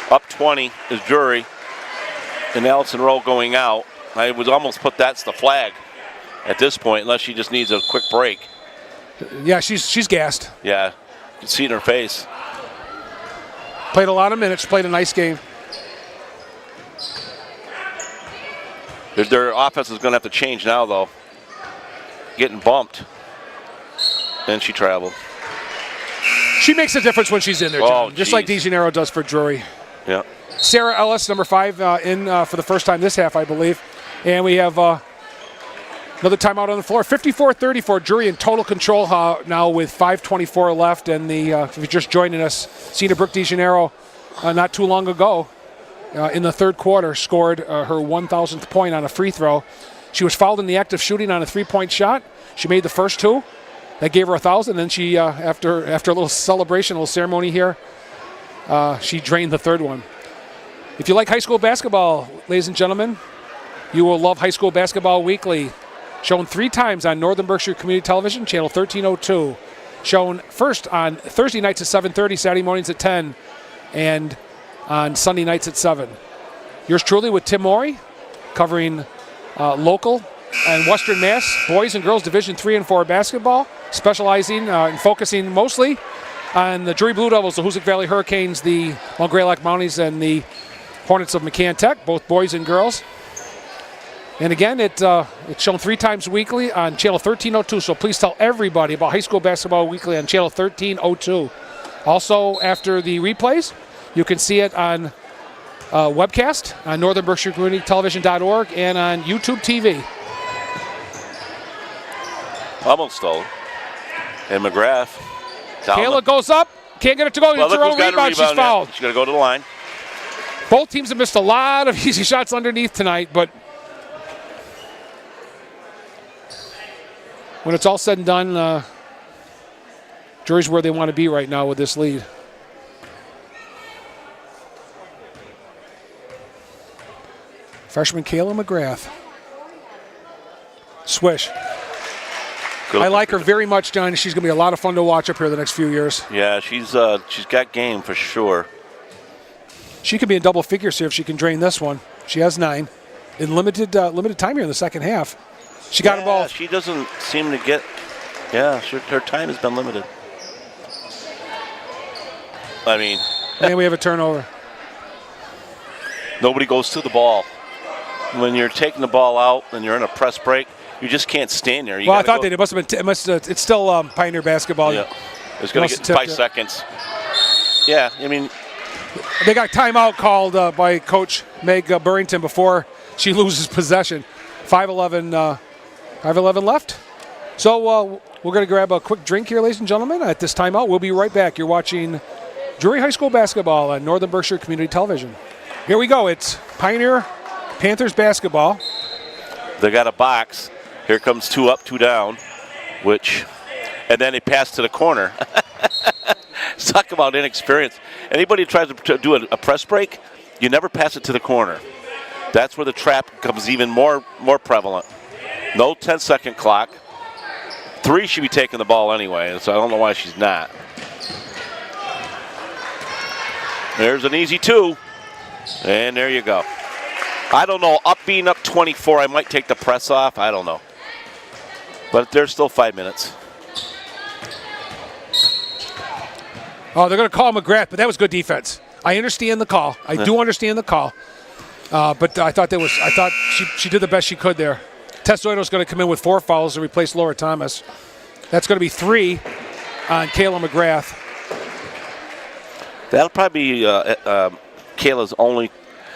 Up 20 is Drury. And Allison Rowe going out. I would almost put that's the flag at this point, unless she just needs a quick break. Yeah, she's gassed. Yeah, you can see it in her face. Played a lot of minutes. Played a nice game. Their offense is going to have to change now, though. Getting bumped. And she traveled. She makes a difference when she's in there, John, just like geez. DeGennaro does for Drury. Yeah. Sarah Ellis, number 5, in for the first time this half, I believe. And we have another timeout on the floor. 54-34, Drury in total control now with 5:24 left. And if you're just joining us, Cena Brooke DeGennaro not too long ago in the third quarter scored her 1,000th point on a free throw. She was fouled in the act of shooting on a three-point shot. She made the first 2. That gave her 1,000. Then she, after a little celebration, a little ceremony here, she drained the third one. If you like high school basketball, ladies and gentlemen, you will love High School Basketball Weekly. Shown 3 times on Northern Berkshire Community Television, channel 1302. Shown first on Thursday nights at 7:30, Saturday mornings at 10, and on Sunday nights at 7. Yours truly with Tim Morey, covering local and Western Mass boys and girls Division 3 and 4 basketball, specializing and focusing mostly on the Drury Blue Devils, the Hoosick Valley Hurricanes, the Mount Greylock Mounties, and the Hornets of McCann Tech, both boys and girls. And again, it's shown 3 times weekly on channel 1302, so please tell everybody about High School Basketball Weekly on channel 1302. Also, after the replays, you can see it on webcast on northernberkshirecommunitytelevision.org and on YouTube TV. Almost stolen. And McGrath. Kayla goes up, can't get it to go. Well, It's her look own who's got a rebound. She's rebound. fouled. She's going to go to the line. Both teams have missed a lot of easy shots underneath tonight, but when it's all said and done, Drury's where they want to be right now with this lead. Freshman Kayla McGrath. Swish. Good. I like her very much, John. She's going to be a lot of fun to watch up here the next few years. Yeah, she's got game for sure. She could be in double figures here if she can drain this one. She has 9 in limited time here in the second half. She got involved. She doesn't seem to get. Yeah, her time has been limited. I mean, And we have a turnover. nobody goes to the ball. When you're taking the ball out and you're in a press break, you just can't stand there. Well, I thought they must have been. It's still Pioneer basketball. Yeah, it's going to get 5 seconds. Yeah, I mean, They got timeout called by Coach Meg Burrington before she loses possession. 5:11 left. So we're going to grab a quick drink here, ladies and gentlemen, at this timeout. We'll be right back. You're watching Drury High School basketball on Northern Berkshire Community Television. Here we go. It's Pioneer Panthers basketball. they got a box. Here comes 2 up, 2 down, and then they pass to the corner. Talk about inexperience. Anybody who tries to do a press break, you never pass it to the corner. That's where the trap becomes even more prevalent. No 10-second clock. 3 should be taking the ball anyway, so I don't know why she's not. There's an easy 2, and there you go. I don't know, being up 24, I might take the press off. I don't know. But there's still 5 minutes. Oh, they're going to call McGrath, but that was good defense. I understand the call. I do understand the call. But I thought she did the best she could there. Testoido's going to come in with 4 fouls to replace Laura Thomas. That's going to be 3 on Kayla McGrath. That'll probably be Kayla's only.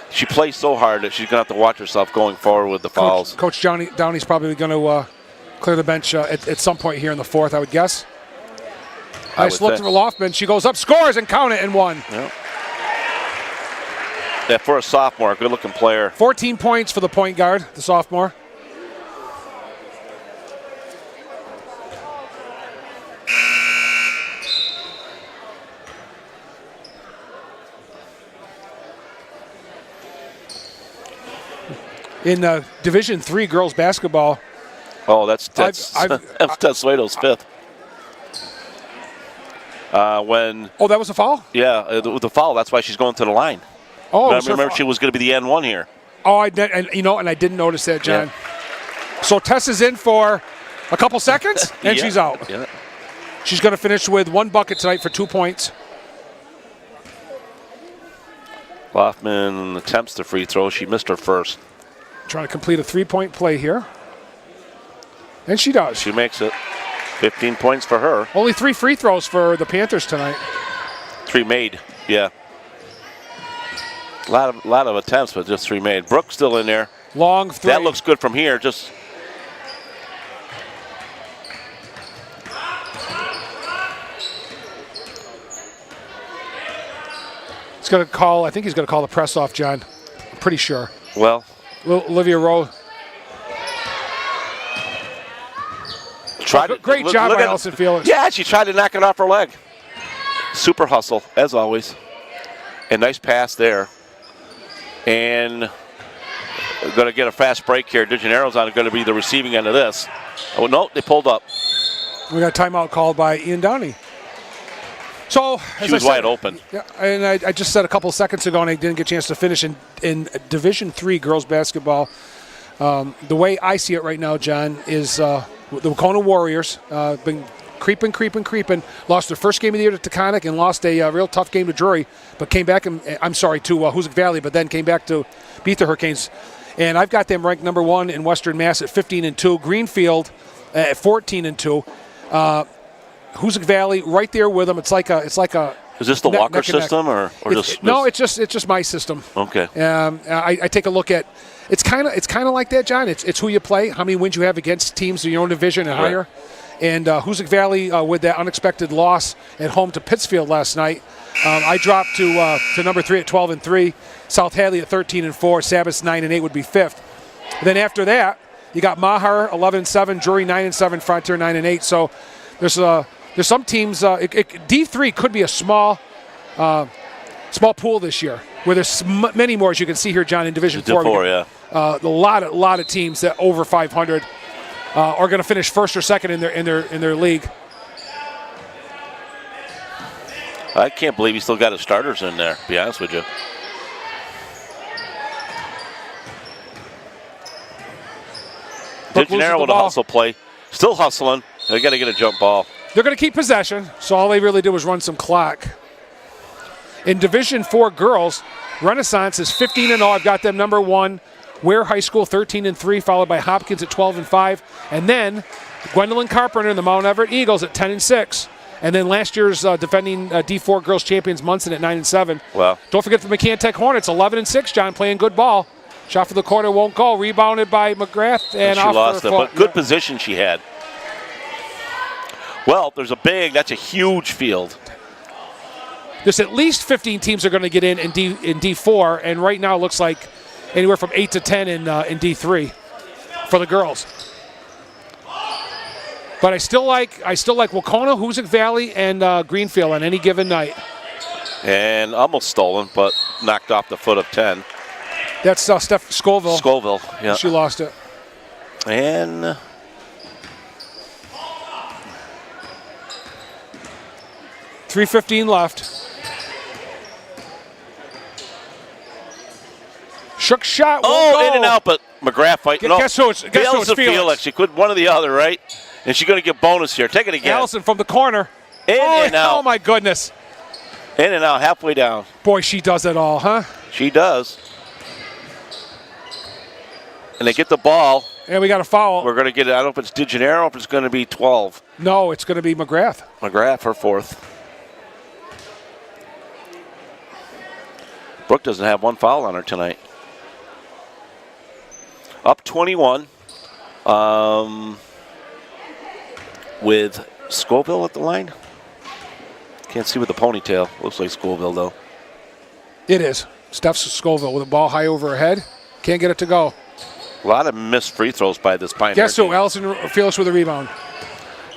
She plays so hard that she's going to have to watch herself going forward with the fouls. Coach Downey's probably going to clear the bench at some point here in the 4th, I would guess. Nice look to Loftman. She goes up, scores, and count it, and 1. Yeah, for a sophomore, good-looking player. 14 points for the point guard, the sophomore. In Division III girls basketball. Oh, that's Testoido's 5th. That was a foul? Yeah, the foul. That's why she's going to the line. Oh, remember she was going to be the N1 here. Oh, I didn't notice that, John. Yeah. So Tess is in for a couple seconds, and she's out. Yeah. She's going to finish with 1 bucket tonight for 2 points. Loftman attempts the free throw. She missed her first. Trying to complete a 3-point play here. And she does. She makes it. 15 points for her. Only 3 free throws for the Panthers tonight. 3 made, yeah. A lot of attempts, but just 3 made. Brooks still in there. Long 3. That looks good from here. Just he's going to call. I think he's going to call the press off, John. I'm pretty sure. Well, Olivia Rowe. Great job by Allison Felix. Yeah, she tried to knock it off her leg. Super hustle, as always. And nice pass there. And going to get a fast break here. De Gennaro's going to be the receiving end of this. Oh, no, they pulled up. We got a timeout called by Ian Downey. So, as she was wide open. Yeah, and I just said a couple seconds ago, and I didn't get a chance to finish, in Division III girls basketball, the way I see it right now, John, is the Wacona Warriors been creeping. Lost their first game of the year to Taconic and lost a real tough game to Drury, but came back, to Hoosick Valley, but then came back to beat the Hurricanes. And I've got them ranked number 1 in Western Mass at 15-2. Greenfield at 14-2. Hoosick Valley right there with them. It's like a. Is this the Walker system or just? No, it's just my system. Okay. I take a look at. It's kind of like that, John. It's who you play, how many wins you have against teams in your own division and higher. And Hoosick Valley with that unexpected loss at home to Pittsfield last night. I dropped to number 3 at 12-3. South Hadley at 13-4. Sabas 9-8 would be 5th. Then after that, you got Mahar 11-7, Drury 9-7, Frontier 9-8. So there's some teams. D3 could be a small pool this year, where there's many more, as you can see here, John, in Division 4. Yeah. A lot of teams that over 500 are going to finish first or second in their league. I can't believe he still got his starters in there, to be honest with you. De Gennaro with a hustle play. Still hustling. They got to get a jump ball. They're going to keep possession, so all they really did was run some clock. In Division 4 girls, Renaissance is 15-0. I've got them number 1. Ware High School 13-3, followed by Hopkins at 12-5. And then Gwendolyn Carpenter and the Mount Everett Eagles at 10-6. And then last year's defending D4 girls champions Munson at 9-7. Well, don't forget the McCann-Tech Hornets, 11-6, John, playing good ball. Shot for the corner, won't go. Rebounded by McGrath. And she lost it, but good position she had. Well, that's a huge field. There's at least 15 teams are going to get in D4, and right now it looks like anywhere from 8 to 10 in D3 for the girls. But I still like Wacona, Hoosick Valley, and Greenfield on any given night. And almost stolen, but knocked off the foot of 10. That's Steph Scoville. Scoville, yeah. She lost it. And 3:15 left. Shook shot. Won't go. in and out, but McGrath fighting. Guess who it's Felix. She could one or the other, right? And she's going to get bonus here. Take it again. Allison from the corner. In and out. Oh, my goodness. In and out, halfway down. Boy, she does it all, huh? She does. And they get the ball. And we got a foul. We're going to get it. I don't know if it's DeGennaro or if it's going to be 12. No, it's going to be McGrath. McGrath, her fourth. Brooke doesn't have one foul on her tonight. Up 21 with Scoville at the line. Can't see with the ponytail. Looks like Scoville, though. It is. Steph Scoville with the ball high over her head. Can't get it to go. A lot of missed free throws by this Pioneer Guess who? team. Allison Felix with a rebound.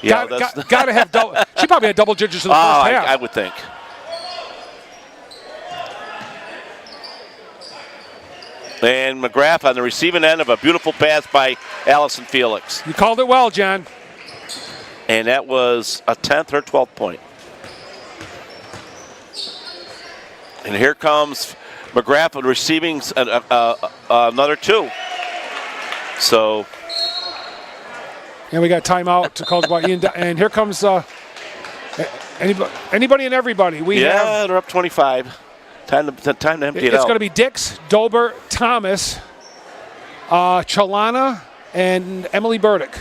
Yeah, Got to have double. She probably had double digits in the first half. I would think. And McGrath on the receiving end of a beautiful pass by Allison Felix. You called it well, John. And that was a 10th or 12th point. And here comes McGrath receiving another two. So. And we got timeout to call by Ian. And here comes anybody and everybody. They're up 25. Time to empty it out. It's going to be Dix, Dober, Thomas, Chalana, and Emily Burdick.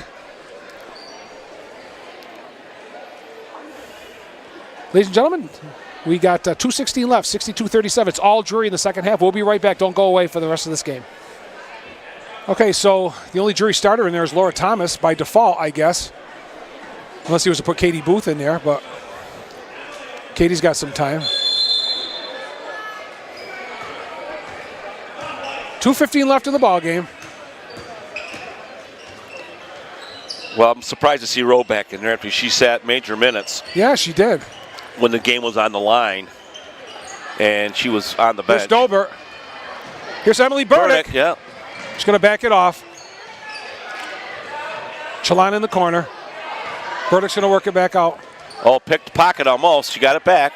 Ladies and gentlemen, we got 2:16 left, 62-37. It's all Drury in the second half. We'll be right back. Don't go away for the rest of this game. Okay, so the only Drury starter in there is Laura Thomas by default, I guess. Unless he was to put Katie Booth in there, but Katie's got some time. 2:15 left in the ball game. Well, I'm surprised to see Rowe back in there because she sat major minutes. Yeah, she did. When the game was on the line, and she was on the bench. Here's Dober. Here's Emily Burdick. Yeah. She's going to back it off. Chalana in the corner. Burdick's going to work it back out. Oh, picked pocket almost. She got it back.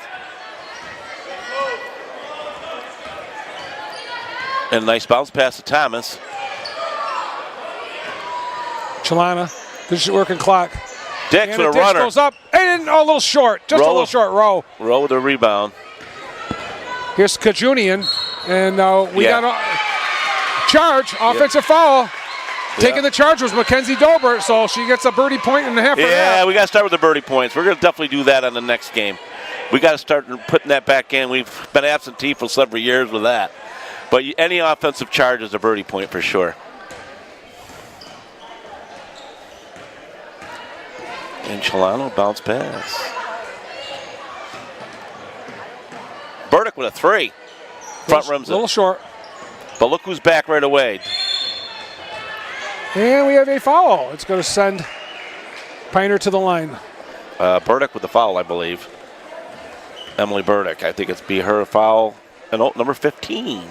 And a nice bounce pass to Thomas. Chalana. This is working clock. Dix with a runner. Goes up. And a little short. Just a little short. Rowe. Rowe with a rebound. Here's Kajunian. And we got a charge. Offensive foul. Taking the charge was Mackenzie Dober. So she gets a birdie point and a half. Yeah, we got to start with the birdie points. We're going to definitely do that on the next game. We got to start putting that back in. We've been absentee for several years with that. But any offensive charge is a birdie point for sure. And Chalano bounce pass. Burdick with a three. Front rims a little short. But look who's back right away. And we have a foul. It's going to send Pioneer to the line. Burdick with the foul, I believe. Emily Burdick. I think it's be her foul. And number 15.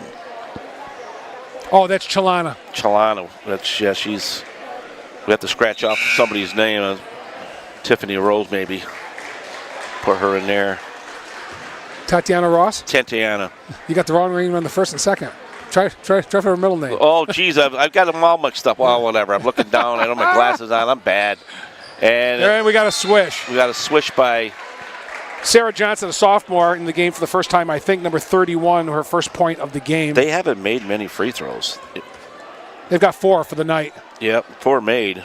Oh, that's Chalana. Chalana. She's. We have to scratch off somebody's name. Tiffany Rose, maybe. Put her in there. Tatiana Ross? Tatiana. You got the wrong name on the first and second. Try for her middle name. Oh, geez, I've got them all mixed up. Well, whatever. I'm looking down. I don't have my glasses on. I'm bad. And we got a swish. We got a swish by Sarah Johnson, a sophomore in the game for the first time. I think number 31, her first point of the game. They haven't made many free throws. They've got 4 for the night. Yep, 4 made.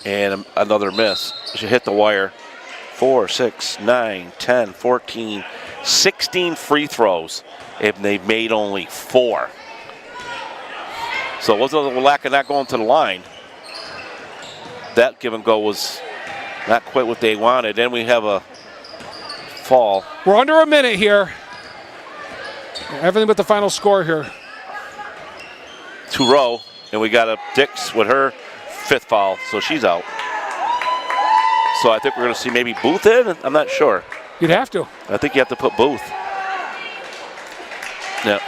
And another miss. She hit the wire. 4, 6, 9, 10, 14, 16 free throws. And they've made only 4. So it wasn't a lack of not going to the line. That give and go was not quite what they wanted. Then we have a fall. We're under a minute here. Everything but the final score here. 2 row. And we got a Dix with her 5th foul. So she's out. So I think we're going to see maybe Booth in. I'm not sure. You'd have to. I think you have to put Booth. Yeah.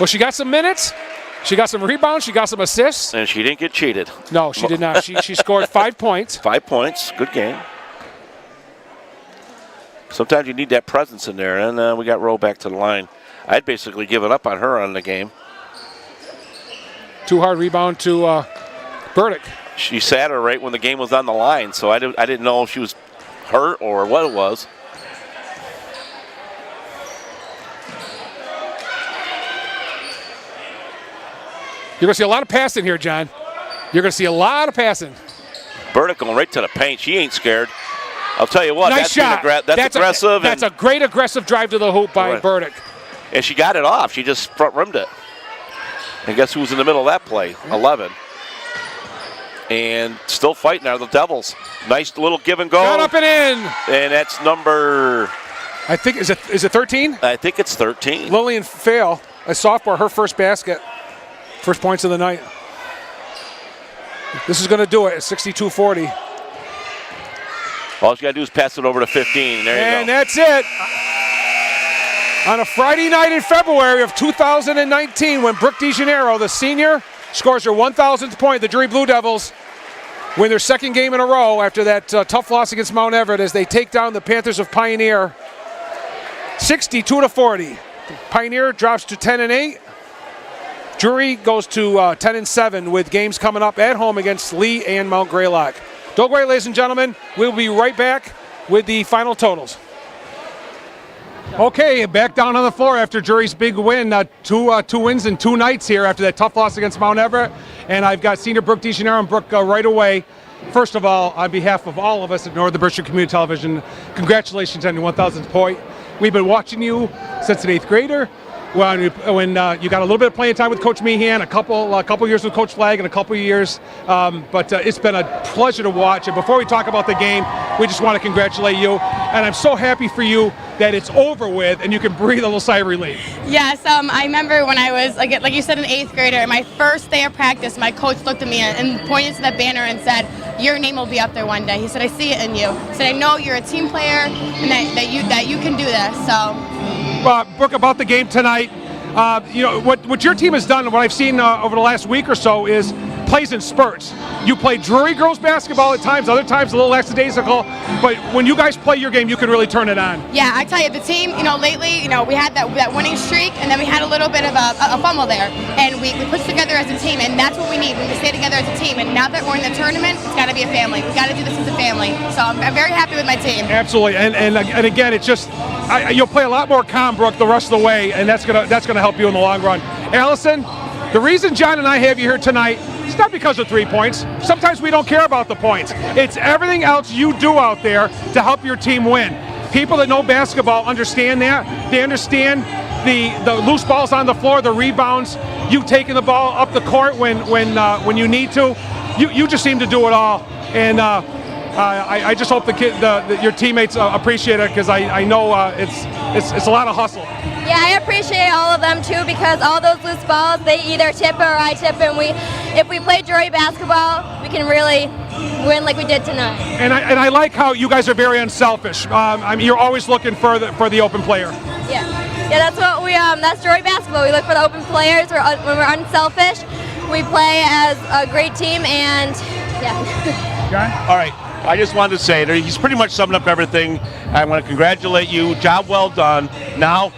Well, she got some minutes. She got some rebounds. She got some assists. And she didn't get cheated. No, she did not. She scored 5 points. 5 points. Good game. Sometimes you need that presence in there, and we got rolled back to the line. I'd basically given up on her on the game. Too hard rebound to Burdick. She sat her right when the game was on the line, so I didn't know if she was hurt or what it was. You're going to see a lot of passing here, John. You're going to see a lot of passing. Burdick going right to the paint. She ain't scared. I'll tell you what, nice shot. That's aggressive. That's a great aggressive drive to the hoop by Burdick. And she got it off. She just front rimmed it. And guess who's in the middle of that play? 11. And still fighting are the Devils. Nice little give and go. Got up and in. And that's number... I think, is it 13? I think it's 13. Lillian Fail, a sophomore, her first basket. First points of the night. This is going to do it at 62-40. All you got to do is pass it over to 15. There you go. And that's it. On a Friday night in February of 2019, when Brooke DeGennaro, the senior, scores her 1,000th point, the Drury Blue Devils win their second game in a row after that tough loss against Mount Everett as they take down the Panthers of Pioneer 62-40. Pioneer drops to 10-8. Drury goes to 10-7 with games coming up at home against Lee and Mount Greylock. Don't worry, ladies and gentlemen. We'll be right back with the final totals. Okay, back down on the floor after Drury's big win. Two wins in 2 nights here after that tough loss against Mount Everett. And I've got senior Brooke DeGennaro and Brooke right away. First of all, on behalf of all of us at Northern Berkshire Community Television, congratulations on your 1,000th point. We've been watching you since an 8th grader. When you got a little bit of playing time with Coach Meehan, a couple years with Coach Flagg, and a couple years, but it's been a pleasure to watch. And before we talk about the game, we just want to congratulate you. And I'm so happy for you that it's over with and you can breathe a little sigh of relief. Yes, I remember when I was, like you said, an 8th grader, my first day of practice, my coach looked at me and pointed to that banner and said, "Your name will be up there one day." He said, "I see it in you." He said, "I know you're a team player and that you can do this." So, Brooke, about the game tonight, what your team has done, and what I've seen over the last week or so, is plays in spurts. You play Drury girls basketball at times, other times a little lackadaisical, but when you guys play your game, you can really turn it on. Yeah, I tell you, the team, lately, we had that winning streak, and then we had a little bit of a fumble there, and we put together as a team, and that's what we need. We need to stay together as a team, and now that we're in the tournament, it's got to be a family. We've got to do this as a family. So I'm very happy with my team. Absolutely, and again, it's just you'll play a lot more calm, Brooke, the rest of the way, and that's gonna help you in the long run. Allison, the reason John and I have you here tonight, it's not because of 3 points. Sometimes we don't care about the points. It's everything else you do out there to help your team win. People that know basketball understand that. They understand the loose balls on the floor, the rebounds, you taking the ball up the court when you need to. You just seem to do it all. And I just hope your teammates appreciate it, because I know it's a lot of hustle. Yeah, I appreciate all of them too, because all those loose balls, they either tip or I tip, and if we play Drury basketball, we can really win like we did tonight. And I like how you guys are very unselfish. You're always looking for the open player. Yeah, that's what that's Drury basketball. We look for the open players. When we're unselfish, we play as a great team, and yeah. John? All right. I just wanted to say that he's pretty much summed up everything. I want to congratulate you. Job well done. Now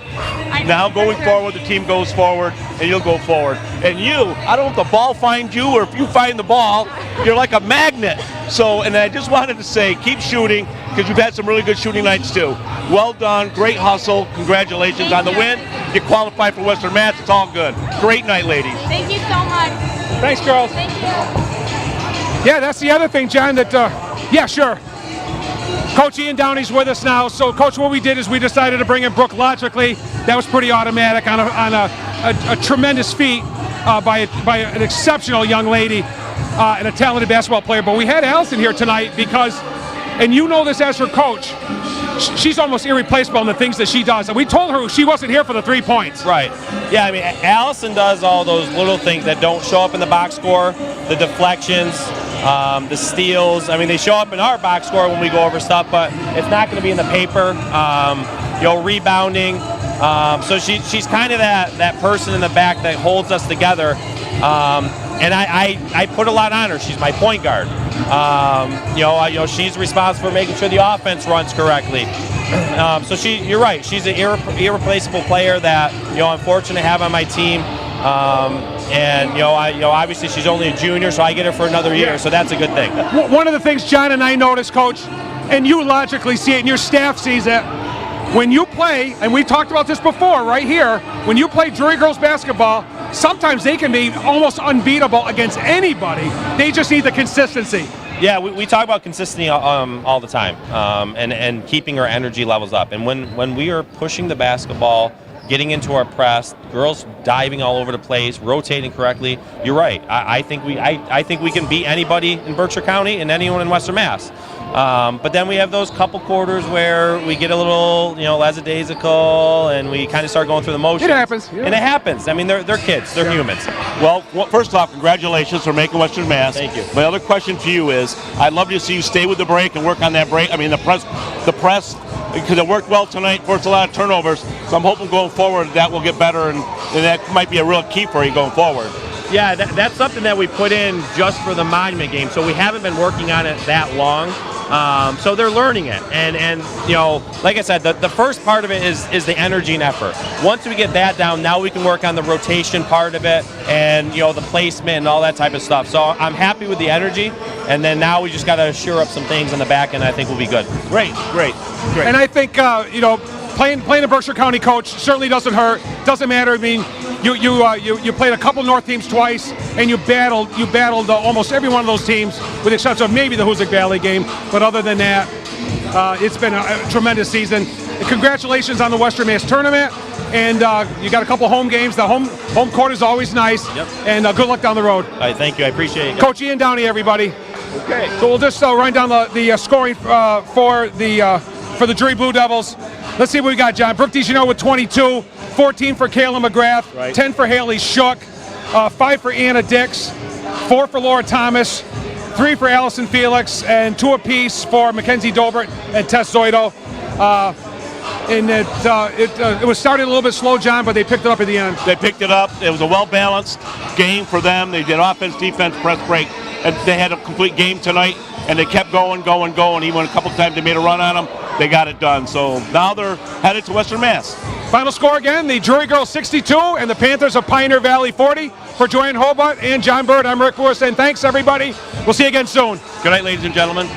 going forward, the team goes forward, and you'll go forward. And I don't know if the ball finds you or if you find the ball, you're like a magnet. And I just wanted to say, keep shooting, because you've had some really good shooting nights too. Well done. Great hustle. Congratulations on the win. You qualify for Western Mass. It's all good. Great night, ladies. Thank you so much. Thanks, girls. Thank you. Yeah, that's the other thing, John, yeah, sure. Coach Ian Downey's with us now. So, Coach, what we did is we decided to bring in Brooke logically. That was pretty automatic on a tremendous feat by an exceptional young lady and a talented basketball player. But we had Allison here tonight because, and you know this as her coach, she's almost irreplaceable in the things that she does. And we told her she wasn't here for the 3 points. Right. Yeah, I mean, Allison does all those little things that don't show up in the box score, the deflections, the steals. I mean, they show up in our box score when we go over stuff, but it's not going to be in the paper. Rebounding. So she's kind of that person in the back that holds us together. And I put a lot on her. She's my point guard. She's responsible for making sure the offense runs correctly. So you're right. She's an irreplaceable player that I'm fortunate to have on my team. Obviously she's only a junior, so I get her for another year. So that's a good thing. One of the things John and I noticed, Coach, and you logically see it, and your staff sees it. When you play, and we talked about this before right here, when you play Drury girls basketball, sometimes they can be almost unbeatable against anybody. They just need the consistency. Yeah, we talk about consistency all the time, and keeping our energy levels up. And when we are pushing the basketball, getting into our press, girls diving all over the place, rotating correctly, you're right. I think we can beat anybody in Berkshire County and anyone in Western Mass. But then we have those couple quarters where we get a little, lackadaisical, and we kind of start going through the motions. It happens. Yeah. And it happens. I mean, they're kids. They're humans. Well, first off, congratulations for making Western Mass. Thank you. My other question to you is, I'd love to see you stay with the break and work on that break. I mean, the press, because it worked well tonight, forced a lot of turnovers. So I'm hoping going forward that will get better, and that might be a real key for you going forward. Yeah, that's something that we put in just for the Monument game. So we haven't been working on it that long. So they're learning it, and like I said, the first part of it is the energy and effort. Once we get that down, now we can work on the rotation part of it, and the placement and all that type of stuff. So I'm happy with the energy, and then now we just got to shore up some things in the back, and I think we'll be good. Great. And I think playing a Berkshire County coach certainly doesn't hurt. Doesn't matter. I mean, you played a couple North teams twice, and you battled almost every one of those teams, with the exception of maybe the Hoosick Valley game. But other than that, it's been a tremendous season. And congratulations on the Western Mass tournament, and you got a couple home games. The home court is always nice. Yep. And good luck down the road. All right, thank you. I appreciate it. Coach Ian Downey, everybody. Okay. So we'll just run down the scoring for the Drury Blue Devils. Let's see what we got, John. Brooke DeGino with 22, 14 for Kayla McGrath, right. 10 for Haley Shook, 5 for Anna Dix, 4 for Laura Thomas, 3 for Allison Felix, and 2 apiece for Mackenzie Dobert and Tess Zoido. And it was started a little bit slow, John, but they picked it up at the end. They picked it up. It was a well-balanced game for them. They did offense, defense, press, break, and they had a complete game tonight, and they kept going. Even a couple times they made a run on them, they got it done. So now they're headed to Western Mass. Final score again, the Drury girls 62 and the Panthers of Pioneer Valley 40. For Joanne Hobart and John Bird, I'm Rick Lewis, and thanks, everybody. We'll see you again soon. Good night, ladies and gentlemen.